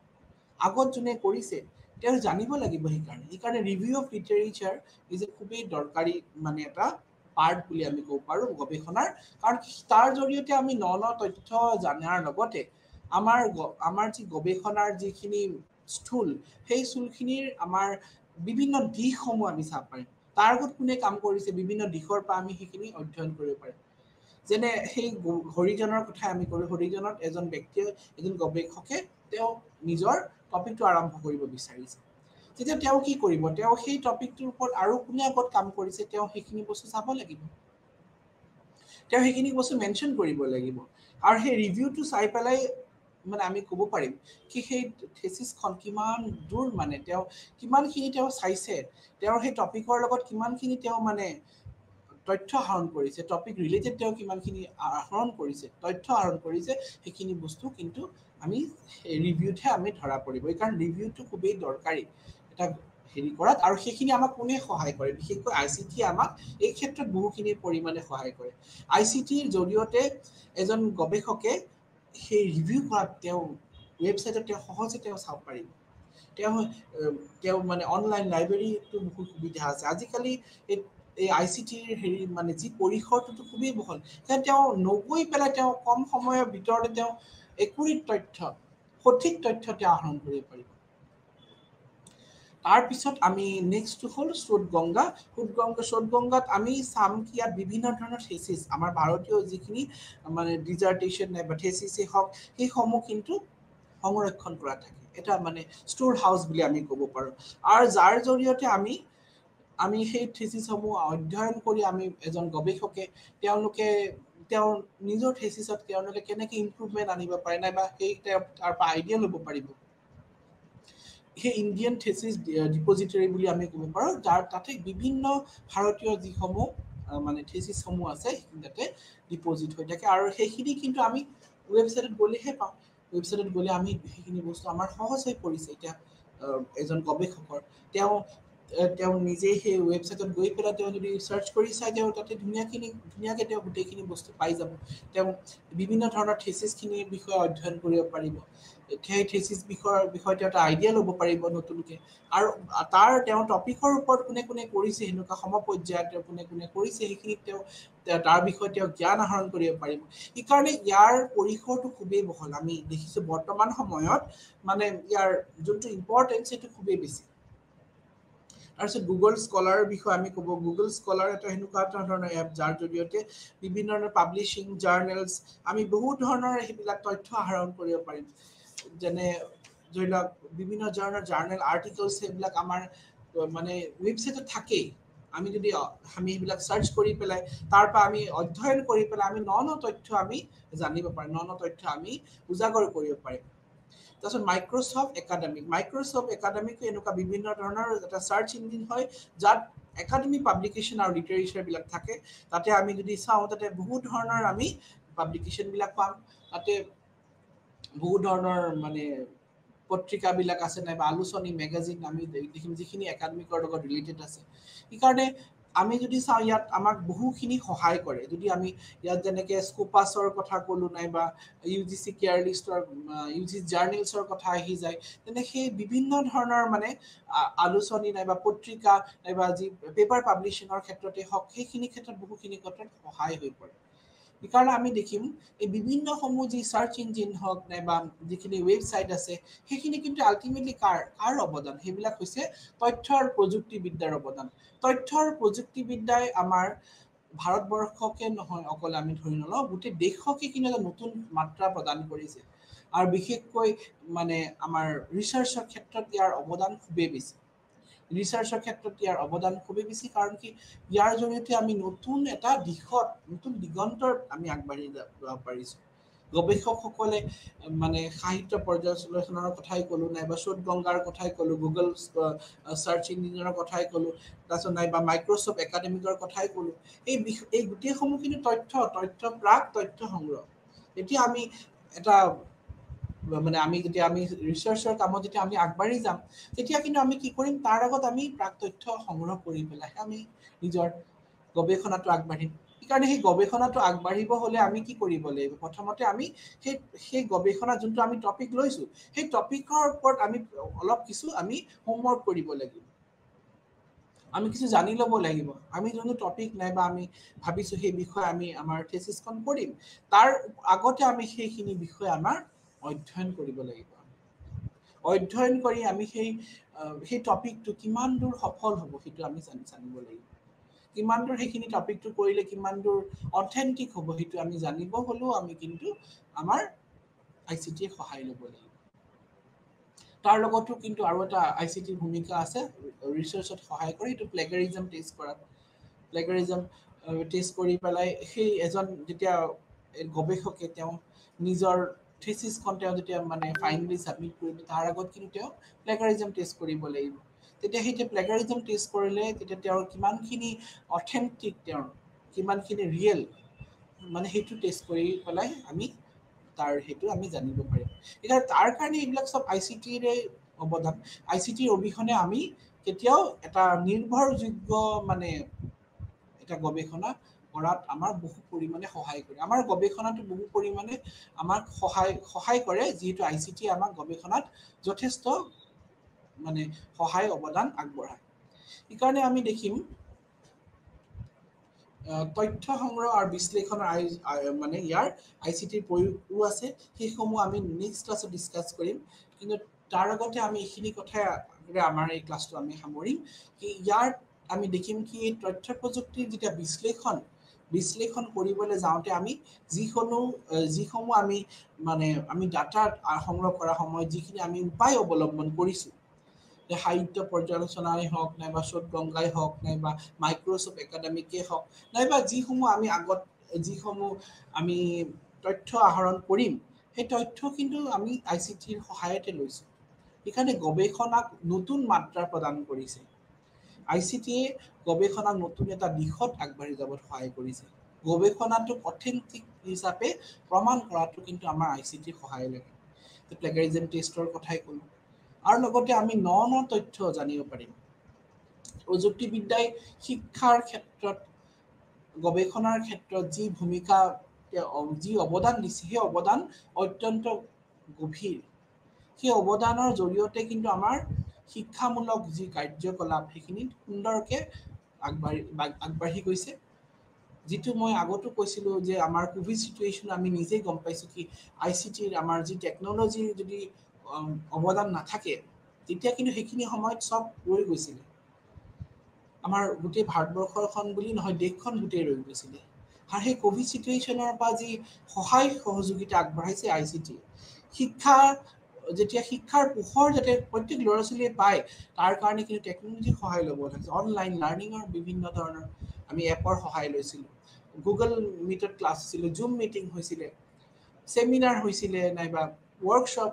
আগত যোনে কৰিছে তেওঁ জানিব লাগিব সেইকাৰণে review of literature is a খুবেই দৰকাৰী মানে এটা পাৰ্ট বুলি আমি ক'ব পাৰোঁ গৱেষণাৰ কাৰণ তাৰ জৰিয়তে আমি ন তথ্য জনাৰ লগতে আমাৰ যি গৱেষণাৰ যিখিনি স্থূল সেই স্থূলখিনিৰ আমাৰ বিভিন্ন দিশসমূহ আমি চাব পাৰিম তাৰ আগত কোনে কাম কৰিছে বিভিন্ন দিশৰ পৰা আমি সেইখিনি অধ্যয়ন কৰিব পাৰিম যেনে সেই হৰিজনৰ কথাই আমি কৰোঁ হৰিজনত এজন ব্যক্তিয়ে এজন গৱেষকে তেওঁ নিজৰ টপিকটো আৰম্ভ কৰিব বিচাৰিছে তেতিয়া তেওঁ কি কৰিব তেওঁ সেই টপিকটোৰ ওপৰত আৰু কোনে আগত কাম কৰিছে তেওঁ সেইখিনি বস্তু চাব লাগিব তেওঁ সেইখিনি বস্তু মেনশ্যন কৰিব লাগিব আৰু সেই ৰিভিউটো চাই পেলাই মানে আমি ক'ব পাৰিম কি সেই থেচিছখন কিমান দূৰ মানে তেওঁ কিমানখিনি তেওঁ চাইছে তেওঁৰ সেই টপিকৰ লগত কিমানখিনি তেওঁ মানে তথ্য আহৰণ কৰিছে টপিক ৰিলেটেড তেওঁ কিমানখিনি আহৰণ কৰিছে তথ্য আহৰণ কৰিছে সেইখিনি বস্তু কিন্তু আমি ৰিভিউতহে আমি ধৰা পৰিব কাৰণ ৰিভিউটো খুবেই দৰকাৰী এটা হেৰি কৰাত আৰু সেইখিনি আমাক কোনে সহায় কৰে বিশেষকৈ আইচিটিয়ে আমাক এই ক্ষেত্ৰত বহুখিনি পৰিমাণে সহায় কৰে আইচিটিৰ জৰিয়তে এজন গৱেষকে সেই ৰিভিউ কৰাত তেওঁ ৱেবছাইটত তেওঁ সহজে তেওঁ চাব পাৰিব তেওঁ মানে অনলাইন লাইব্ৰেৰীটো বহুত সুবিধা আছে আজিকালি এই আইচিটিৰ হেৰি মানে যি পৰিসৰটোতো খুবেই বহল তেওঁ নগৈ পেলাই তেওঁ কম সময়ৰ ভিতৰতে তেওঁ একুৰেট তথ্য সঠিক তথ্য তেওঁ আহৰণ কৰিব পাৰিব তাৰপিছত আমি নেক্সটটো হ'ল স্ৰোতগংগাত আমি চাম কি ইয়াত বিভিন্ন ধৰণৰ থেচিছ আমাৰ ভাৰতীয় যিখিনি মানে ডিজাৰ্টেশ্যন নাইবা থেচিছেই হওক সেইসমূহ কিন্তু সংৰক্ষণ কৰা থাকে এটা মানে ষ্ট'ৰ হাউচ বুলি আমি ক'ব পাৰোঁ আৰু যাৰ জৰিয়তে আমি সেই থেচিছসমূহ অধ্যয়ন কৰি আমি এজন গৱেষকে তেওঁৰ নিজৰ থেচিছত তেওঁলোকে কেনেকৈ ইম্প্ৰুভমেণ্ট আনিব পাৰে নাইবা সেই তাৰ পৰা আইডিয়া ল'ব পাৰিব সেই ইণ্ডিয়ান থেচিছ ডিপজিটৰী বুলি আমি ক'ব পাৰোঁ তাতে বিভিন্ন ভাৰতীয় যিসমূহ মানে থেচিছসমূহ আছে সেইখিনি তাতে ডিপজিট হৈ থাকে আৰু সেইখিনি কিন্তু আমি ৱেবছাইটত গ'লেহে পাওঁ ৱেবছাইটত গ'লে আমি সেইখিনি বস্তু আমাৰ সহজ হৈ পৰিছে এতিয়া এজন গৱেষকৰ তেওঁ নিজে সেই ৱেবছাইটত গৈ পেলাই তেওঁ যদি চাৰ্চ কৰি চাই তেওঁ তাতে ধুনীয়াকৈ তেওঁ গোটেইখিনি বস্তু পাই যাব তেওঁ বিভিন্ন ধৰণৰ থেচিছখিনিৰ বিষয়ে অধ্যয়ন কৰিব পাৰিব সেই থেচিছ বিষয়ে তেওঁ এটা আইডিয়া ল'ব পাৰিব নতুনকৈ আৰু তেওঁ টপিকৰ ওপৰত কোনে কৰিছে সেনেকুৱা সমপৰ্যায়ত তেওঁ কোনে কৰিছে সেইখিনিত তেওঁ তাৰ বিষয়ে তেওঁ জ্ঞান আহৰণ কৰিব পাৰিব সেইকাৰণে ইয়াৰ পৰিসৰটো খুবেই বহল আমি দেখিছোঁ বৰ্তমান সময়ত মানে ইয়াৰ যোনটো ইম্পৰ্টেঞ্চ সেইটো খুবেই বেছি তাৰপিছত গুগল স্কলাৰৰ বিষয়ে আমি ক'ব গুগল স্কলাৰ এটা সেনেকুৱা এটা ধৰণৰ এপ যাৰ জৰিয়তে বিভিন্ন ধৰণৰ পাব্লিছিং জাৰ্নেলছ আমি বহুত ধৰণৰ সেইবিলাক তথ্য আহৰণ কৰিব পাৰিম যেনে ধৰি লওক বিভিন্ন ধৰণৰ জাৰ্নেল আৰ্টিকলছ সেইবিলাক আমাৰ মানে ৱেবছাইটত থাকেই আমি যদি আমি সেইবিলাক সাৰ্চ কৰি পেলাই তাৰ পৰা আমি অধ্যয়ন কৰি পেলাই আমি ন তথ্য আমি জানিব পাৰিম ন তথ্য আমি উজাগৰ কৰিব পাৰিম তাৰপিছত মাইক্ৰসফট একাডেমিক এনেকুৱা বিভিন্ন ধৰণৰ এটা সাৰ্চ ইঞ্জিন হয় যাত একাডেমিক পাব্লিকেশ্যন আৰু লিটাৰেচাৰ বিলাক থাকে তাতে আমি যদি চাওঁ তাতে বহুত ধৰণৰ আমি পাব্লিকেশ্যন বিলাক পাম তাতে বহুত ধৰণৰ মানে পত্ৰিকাবিলাক আছে নাইবা আলোচনী মেগাজিন আমি দেখিম যিখিনি একাডেমিকৰ লগত ৰিলেটেড আছে সেইকাৰণে আমি যদি চাওঁ ইয়াত আমাক বহুখিনি সহায় কৰে যদি আমি ইয়াত যেনেকে স্কোপাছৰ কথা ক'লো নাইবা ইউজিচি কেয়াৰ লিষ্টৰ ইউজি জাৰ্নেলছৰ কথা আহি যায় তেনে সেই বিভিন্ন ধৰণৰ মানে আলোচনী নাইবা পত্ৰিকা নাইবা যি পেপাৰ পাব্লিছিঙৰ ক্ষেত্ৰতে হওক সেইখিনি ক্ষেত্ৰত বহুখিনি ক্ষেত্ৰত সহায় হৈ পৰে সেইকাৰণে আমি দেখিম এই বিভিন্নসমূহ যি সাৰ্চ ইঞ্জিন হওক নাইবা যিখিনি ৱেবছাইট আছে সেইখিনি কিন্তু আল্টিমেটলি কাৰ অৱদান সেইবিলাক হৈছে তথ্য আৰু প্ৰযুক্তিবিদ্যাৰ অৱদান তথ্য আৰু প্ৰযুক্তিবিদ্যাই আমাৰ ভাৰতবৰ্ষকে নহয় অকল আমি ধৰি নলওঁ গোটেই দেশকে কিন্তু এটা নতুন মাত্ৰা প্ৰদান কৰিছে আৰু বিশেষকৈ মানে আমাৰ ৰিচাৰ্চৰ ক্ষেত্ৰত ইয়াৰ অৱদান খুবেই বেছি ৰিচাৰ্চৰ ক্ষেত্ৰত ইয়াৰ অৱদান খুবেই বেছি কাৰণ কি ইয়াৰ জৰিয়তে আমি নতুন এটা দিশত নতুন দিগন্তৰ আমি আগবাঢ়ি যাব পাৰিছোঁ গৱেষকসকলে মানে সাহিত্য পৰ্যালোচনাৰ কথাই ক'লো নাইবা শোধ গংগাৰ কথাই ক'লো গুগল সাৰ্চ ইঞ্জিনৰ কথাই ক'লো তাৰপিছত নাইবা মাইক্ৰসফট একাডেমিকৰ কথাই ক'লো এই গোটেইসমূহ কিন্তু তথ্য সংগ্ৰহ এতিয়া আমি এটা মানে আমি যেতিয়া আমি ৰিচাৰ্চৰ কামত যেতিয়া আমি আগবাঢ়ি যাম তেতিয়া কিন্তু আমি কি কৰিম তাৰ আগত আমি প্ৰাক তথ্য সংগ্ৰহ কৰি পেলাই আমি নিজৰ গৱেষণাটো আগবাঢ়িম সেইকাৰণে সেই গৱেষণাটো আগবাঢ়িব হলে আমি কি কৰিব লাগিব প্ৰথমতে আমি সেই গৱেষণা যোনটো আমি টপিক লৈছো সেই টপিকৰ ওপৰত আমি অলপ কিছু আমি হোমৱৰ্ক কৰিব লাগিব আমি কিছু জানি ল'ব লাগিব আমি যোনটো টপিক নাইবা আমি ভাবিছো সেই বিষয়ে আমি আমাৰ থেচিছখন কৰিম তাৰ আগতে আমি সেইখিনি বিষয়ে আমাৰ অধ্যয়ন কৰিব লাগিব অধ্যয়ন কৰি আমি সেই টপিকটো কিমান দূৰ সফল হ'ব সেইটো আমি জানিব লাগিব কিমান দূৰ সেইখিনি টপিকটো কৰিলে কিমান দূৰ অথেন্টিক হ'ব সেইটো আমি জানিব হলেও আমি কিন্তু আমাৰ আইচিটিৰ সহায় ল'ব লাগিব তাৰ লগতো কিন্তু আৰু এটা আইচিটিৰ ভূমিকা আছে ৰিচাৰ্চত সহায় কৰি এইটো প্লেগাৰিজম টেষ্ট কৰাত প্লেগাৰিজম টেষ্ট কৰি পেলাই সেই এজন যেতিয়া গৱেষকে তেওঁ নিজৰ থিচিছখন তেওঁ যেতিয়া মানে ফাইনেলি সাবমিট কৰিব তাৰ আগত কিন্তু তেওঁ প্লেগাৰিজম টেষ্ট কৰিব লাগিব তেতিয়া সেই প্লেগাৰিজম টেষ্ট কৰিলে তেতিয়া তেওঁৰ কিমানখিনি অথেন্টিক তেওঁৰ কিমানখিনি ৰিয়েল মানে সেইটো টেষ্ট কৰি পেলাই আমি তাৰ সেইটো আমি জানিব পাৰিম এতিয়া তাৰ কাৰণে এইবিলাক সব আইচিটিৰে অৱদান আইচিটিৰ অবিহনে আমি কেতিয়াও এটা নিৰ্ভৰযোগ্য মানে এটা গৱেষণা কৰাত আমাৰ বহু পৰিমাণে সহায় কৰে আমাৰ গৱেষণাটো বহু পৰিমাণে আমাক সহায় কৰে যিহেতু আইচিটি আমাক গৱেষণাত যথেষ্ট মানে সহায় অৱদান আগবঢ়ায় সেইকাৰণে আমি দেখিম তথ্য সংগ্ৰহ আৰু বিশ্লেষণৰ মানে ইয়াৰ আইচিটিৰ প্ৰয়োগো আছে সেইসমূহ আমি নেক্সট ক্লাছত ডিছকাছ কৰিম কিন্তু তাৰ আগতে আমি এইখিনি কথাই আমাৰ এই ক্লাছটো আমি সামৰিম কি ইয়াৰ আমি দেখিম কি এই তথ্য প্ৰযুক্তিৰ যেতিয়া বিশ্লেষণ কৰিবলৈ যাওঁতে আমি যিসমূহ আমি মানে আমি ডাটা সংগ্ৰহ কৰাৰ সময়ত যিখিনি আমি উপায় অৱলম্বন কৰিছোঁ সাহিত্য পৰ্যালোচনাই হওক নাইবা শোধ গংগাই হওক নাইবা মাইক্ৰসফট একাডেমিকেই হওক নাইবা যিসমূহ আমি আগত যিসমূহ আমি তথ্য আহৰণ কৰিম সেই তথ্য কিন্তু আমি আইচিটিৰ সহায়তে লৈছোঁ সেইকাৰণে গৱেষণাক নতুন মাত্ৰা প্ৰদান কৰিছে আইচিটিয়ে গৱেষণাক নতুন এটা দিশত আগবাঢ়ি যাবত সহায় কৰিছে গৱেষণাটোক অথেন্টিক হিচাপে প্ৰমাণ কৰাটো কিন্তু আমাৰ আইচিটিৰ সহায় লাগে প্লেগাৰিজম টেষ্টৰ কথাই ক'লো আৰু লগতে আমি ন তথ্য জানিব পাৰিম প্ৰযুক্তিবিদ্যাই শিক্ষাৰ ক্ষেত্ৰত গৱেষণাৰ ক্ষেত্ৰত যি ভূমিকা যি অৱদান দিছে সেই অৱদান অত্যন্ত গভীৰ সেই অৱদানৰ জৰিয়তে কিন্তু আমাৰ শিক্ষামূলক যি কাৰ্যকলাপ সেইখিনি সুন্দৰকে আগবাঢ়ি গৈছে যিটো মই আগতো কৈছিলো যে আমাৰ কোভিড সিচুৱেশ্যন আমি নিজেই গম পাইছো কি আইচিটিৰ আমাৰ যি টেকনলজিৰ যদি অৱদান নাথাকে তেতিয়া কিন্তু সেইখিনি সময়ত সব ৰৈ গৈছিলে আমাৰ গোটেই ভাৰতবৰ্ষখন বুলি নহয় দেশখন গোটেই ৰৈ গৈছিলে আৰু সেই কোভিড সিচুৱেশ্যনৰ পৰা যি সহায় সহযোগিতা আগবঢ়াইছে আইচিটি শিক্ষা যেতিয়া শিক্ষাৰ পোহৰ যাতে প্ৰত্যেক ল'ৰা ছোৱালীয়ে পায় তাৰ কাৰণে কিন্তু টেকন'লজিৰ সহায় ল'ব লাগিছে অনলাইন লাৰ্ণিঙৰ বিভিন্ন ধৰণৰ আমি এপৰ সহায় লৈছিলোঁ গুগল মিটত ক্লাছ হৈছিলে জুম মিটিং হৈছিলে চেমিনাৰ হৈছিলে নাইবা ৱৰ্কশ্বপ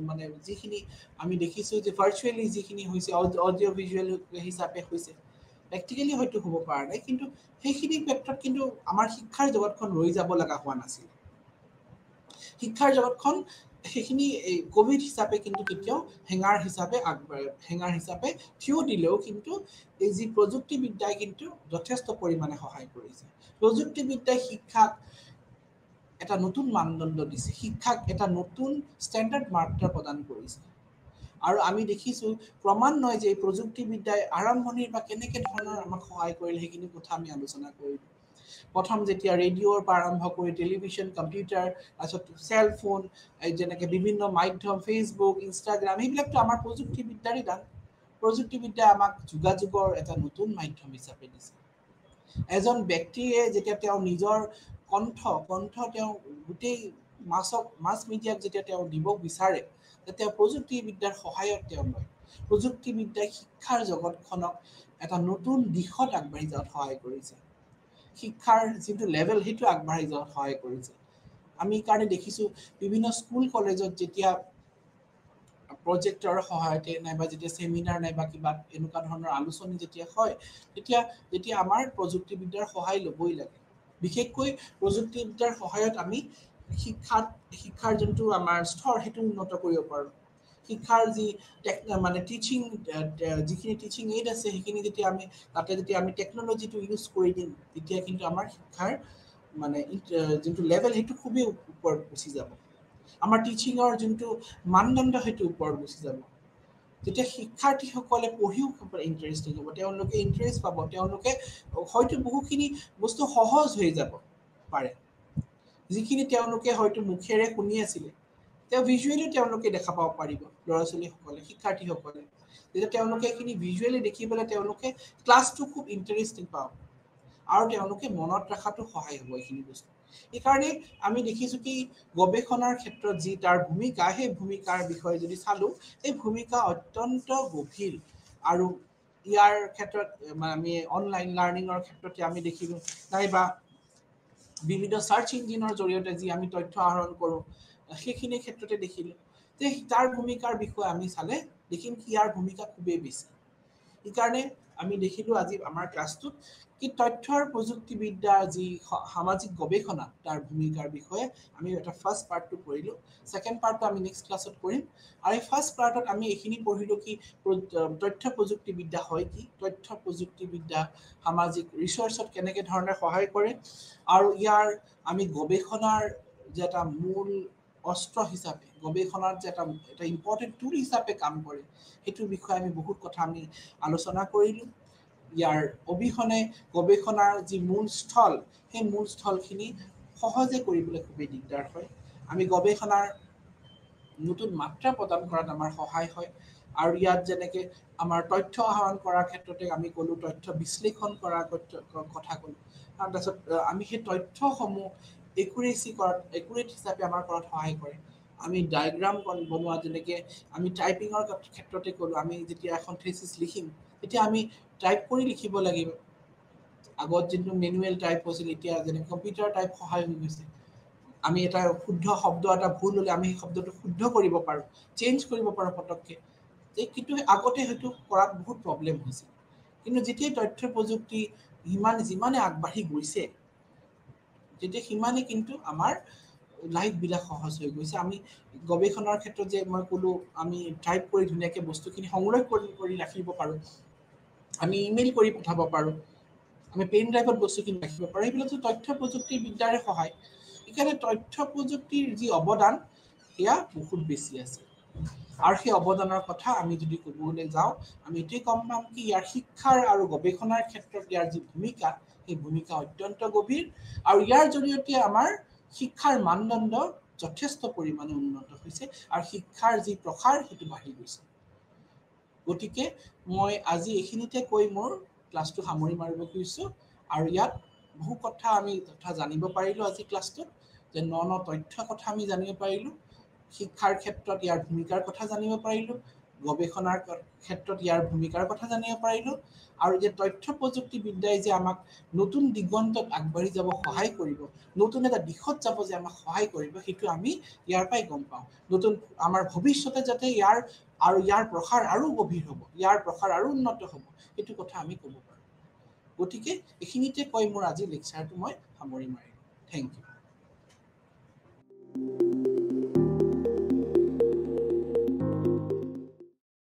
মানে যিখিনি আমি দেখিছোঁ যে ভাৰ্চুৱেলি যিখিনি হৈছে অডিঅ' ভিজুৱেল হিচাপে হৈছে প্ৰেক্টিকেলি হয়তো হ'ব পৰা নাই কিন্তু সেইখিনি ক্ষেত্ৰত কিন্তু আমাৰ শিক্ষাৰ জগতখন ৰৈ যাব লগা হোৱা নাছিল শিক্ষাৰ জগতখন সেইখিনি ক'ভিড হিচাপে কিন্তু কেতিয়াও হেঙাৰ হিচাপে থিয় দিলেও কিন্তু এই যি প্ৰযুক্তিবিদ্যাই কিন্তু যথেষ্ট পৰিমাণে সহায় কৰিছে প্ৰযুক্তিবিদ্যাই শিক্ষাক এটা নতুন মানদণ্ড দিছে শিক্ষাক এটা নতুন ষ্টেণ্ডাৰ্ড মাত্ৰা প্ৰদান কৰিছে আৰু আমি দেখিছোঁ ক্ৰমান্বয়ে যে এই প্ৰযুক্তিবিদ্যাই আৰম্ভণিৰ বা কেনেকৈ ধৰণৰ আমাক সহায় কৰিলে সেইখিনি কথা আমি আলোচনা কৰিলোঁ প্ৰথম যেতিয়া ৰেডিঅ'ৰ পৰা আৰম্ভ কৰি টেলিভিশ্যন কম্পিউটাৰ তাৰপিছত চেলফোন যেনেকৈ বিভিন্ন মাধ্যম ফেচবুক ইনষ্টাগ্ৰাম সেইবিলাকতো আমাৰ প্ৰযুক্তিবিদ্যাৰে দান প্ৰযুক্তিবিদ্যাই আমাক যোগাযোগৰ এটা নতুন মাধ্যম হিচাপে দিছে এজন ব্যক্তিয়ে যেতিয়া তেওঁ নিজৰ কণ্ঠ তেওঁ গোটেই মাছ মিডিয়াক যেতিয়া তেওঁ দিব বিচাৰে তেওঁ প্ৰযুক্তিবিদ্যাৰ সহায়ত তেওঁ লয় প্ৰযুক্তিবিদ্যাই শিক্ষাৰ জগতখনক এটা নতুন দিশত আগবাঢ়ি যোৱাত সহায় কৰিছে শিক্ষাৰ যিটো লেভেল সেইটো আগবাঢ়ি যোৱাত সহায় কৰিছে আমি কাৰণে দেখিছোঁ বিভিন্ন স্কুল কলেজত যেতিয়া প্ৰজেক্টৰ সহায়তে নাইবা যেতিয়া চেমিনাৰ নাইবা কিবা এনেকুৱা ধৰণৰ আলোচনী যেতিয়া হয় তেতিয়া আমাৰ প্ৰযুক্তিবিদ্যাৰ সহায় ল'বই লাগে বিশেষকৈ প্ৰযুক্তিবিদ্যাৰ সহায়ত আমি শিক্ষাৰ যোনটো আমাৰ স্তৰ সেইটো উন্নত কৰিব পাৰোঁ শিক্ষাৰ যি মানে টিচিং যিখিনি টিচিং এইড আছে সেইখিনি যেতিয়া আমি তাতে যেতিয়া আমি টেকন'লজিটো ইউজ কৰি দিম তেতিয়া কিন্তু আমাৰ শিক্ষাৰ মানে যোনটো লেভেল সেইটো খুবেই ওপৰত গুচি যাব আমাৰ টিচিঙৰ যোনটো মানদণ্ড সেইটো ওপৰত গুচি যাব যেতিয়া শিক্ষাৰ্থীসকলে পঢ়িও ইণ্টাৰেষ্টিং হ'ব তেওঁলোকে ইণ্টাৰেষ্ট পাব তেওঁলোকে হয়তো বহুখিনি বস্তু সহজ হৈ যাব পাৰে যিখিনি তেওঁলোকে হয়তো মুখেৰে শুনি আছিলে তেওঁ ভিজুৱেলি তেওঁলোকে দেখা পাব পাৰিব ল'ৰা ছোৱালীসকলে শিক্ষাৰ্থীসকলে যেতিয়া তেওঁলোকে এইখিনি ভিজুৱেলি দেখি পেলাই তেওঁলোকে ক্লাছটো খুব ইণ্টাৰেষ্টিং পাব আৰু তেওঁলোকে মনত ৰখাটো সহায় হ'ব এইখিনি বস্তু সেইকাৰণে আমি দেখিছোঁ কি গৱেষণাৰ ক্ষেত্ৰত যি তাৰ ভূমিকা সেই ভূমিকাৰ বিষয়ে যদি চালোঁ এই ভূমিকা অত্যন্ত গভীৰ আৰু ইয়াৰ ক্ষেত্ৰত আমি অনলাইন লাৰ্ণিঙৰ ক্ষেত্ৰতে আমি দেখিলোঁ নাইবা বিভিন্ন চাৰ্চ ইঞ্জিনৰ জৰিয়তে যি আমি তথ্য আহৰণ কৰোঁ সেইখিনি ক্ষেত্ৰতে দেখিলোঁ যে তাৰ ভূমিকাৰ বিষয়ে আমি চালে দেখিম কি ইয়াৰ ভূমিকা খুবেই বেছি সেইকাৰণে আমি দেখিলোঁ আজি আমাৰ ক্লাছটোত কি তথ্য আৰু প্ৰযুক্তিবিদ্যাৰ যি সামাজিক গৱেষণা তাৰ ভূমিকাৰ বিষয়ে আমি এটা ফাৰ্ষ্ট পাৰ্টটো কৰিলোঁ ছেকেণ্ড পাৰ্টটো আমি নেক্সট ক্লাছত কৰিম আৰু এই ফাৰ্ষ্ট পাৰ্টত আমি এইখিনি পঢ়িলোঁ কি তথ্য প্ৰযুক্তিবিদ্যা হয় কি তথ্য প্ৰযুক্তিবিদ্যা সামাজিক ৰিচৰ্চত কেনেকৈ ধৰণে সহায় কৰে আৰু ইয়াৰ আমি গৱেষণাৰ যে এটা মূল অস্ত্ৰ হিচাপে গৱেষণাৰ যে এটা ইম্পৰ্টেণ্ট টুল হিচাপে কাম কৰে সেইটোৰ বিষয়ে আমি বহুত কথা আমি আলোচনা কৰিলোঁ ইয়াৰ অবিহনে গৱেষণাৰ যি মূল স্থল সেই মূল স্থলখিনি সহজে কৰিবলৈ খুবেই দিগদাৰ হয় আমি গৱেষণাৰ নতুন মাত্ৰা প্ৰদান কৰাত আমাৰ সহায় হয় আৰু ইয়াত যেনেকৈ আমাৰ তথ্য আহৰণ কৰাৰ ক্ষেত্ৰতে আমি ক'লোঁ তথ্য বিশ্লেষণ কৰাৰ কথা ক'লোঁ আৰু তাৰপিছত আমি সেই তথ্যসমূহ একুৰেট হিচাপে আমাৰ কৰাত সহায় কৰে আমি ডায়েগ্ৰাম বনোৱা যেনেকৈ আমি টাইপিঙৰ ক্ষেত্ৰতে ক'লোঁ আমি যেতিয়া এখন থেচিছ লিখিম তেতিয়া আমি টাইপ কৰি লিখিব লাগিব আগত যিটো মেনুৱেল টাইপ হৈছিল এতিয়া যেনে কম্পিউটাৰ টাইপ সহায় হৈ গৈছে আমি এটা শুদ্ধ শব্দ এটা ভুল হ'লে আমি সেই শব্দটো শুদ্ধ কৰিব পাৰোঁ চেঞ্জ কৰিব পাৰোঁ পটককৈ কিন্তু আগতে হয়তো কৰাত বহুত প্ৰব্লেম হৈছিল কিন্তু যেতিয়াই তথ্য প্ৰযুক্তি যিমানে আগবাঢ়ি গৈছে তেতিয়া সিমানে কিন্তু আমাৰ লাইফবিলাক সহজ হৈ গৈছে আমি গৱেষণাৰ ক্ষেত্ৰত যে মই ক'লোঁ আমি টাইপ কৰি ধুনীয়াকৈ বস্তুখিনি সংৰক্ষণ কৰি ৰাখিব পাৰোঁ আমি ইমেইল কৰি পঠাব পাৰোঁ আমি পেন ড্ৰাইভত বস্তুখিনি ৰাখিব পাৰোঁ সেইবিলাকতো তথ্য প্ৰযুক্তিবিদ্যাৰে সহায় সেইকাৰণে তথ্য প্ৰযুক্তিৰ যি অৱদান সেয়া বহুত বেছি আছে আৰু সেই অৱদানৰ কথা আমি যদি ক'বলৈ যাওঁ আমি এইটোৱে গম পাম কি ইয়াৰ শিক্ষাৰ আৰু গৱেষণাৰ ক্ষেত্ৰত ইয়াৰ যি ভূমিকা সেই ভূমিকা অত্যন্ত গভীৰ আৰু ইয়াৰ জৰিয়তে আমাৰ শিক্ষাৰ মানদণ্ড যথেষ্ট পৰিমাণে উন্নত হৈছে আৰু শিক্ষাৰ যি প্ৰসাৰ সেইটো বাঢ়ি গৈছে গতিকে মই আজি এইখিনিতে কৈ মোৰ ক্লাছটো সামৰি মাৰিব খুজিছোঁ আৰু ইয়াত বহু কথা আমি জানিব পাৰিলোঁ আজি ক্লাছটোত যে ন তথ্য কথা আমি জানিব পাৰিলোঁ শিক্ষাৰ ক্ষেত্ৰত ইয়াৰ ভূমিকাৰ কথা জানিব পাৰিলোঁ, গৱেষণাৰ ক্ষেত্ৰত ইয়াৰ ভূমিকাৰ কথা জানিব পাৰিলোঁ, আৰু যে তথ্য প্ৰযুক্তিবিদ্যাই যে আমাক নতুন দিগন্তত আগবাঢ়ি যাব সহায় কৰিব, নতুন এটা দিশত যাব যে আমাক সহায় কৰিব, সেইটো আমি ইয়াৰ পৰাই গম পাওঁ। নতুন আমাৰ ভৱিষ্যতে যাতে ইয়াৰ প্ৰসাৰ আৰু গভীৰ হ'ব, ইয়াৰ প্ৰসাৰ আৰু উন্নত হ'ব, সেইটো কথা আমি ক'ব পাৰোঁ। গতিকে এইখিনিতে কৈ মোৰ আজিৰ লেকচাৰটো মই সামৰি মাৰিলোঁ। Thank U.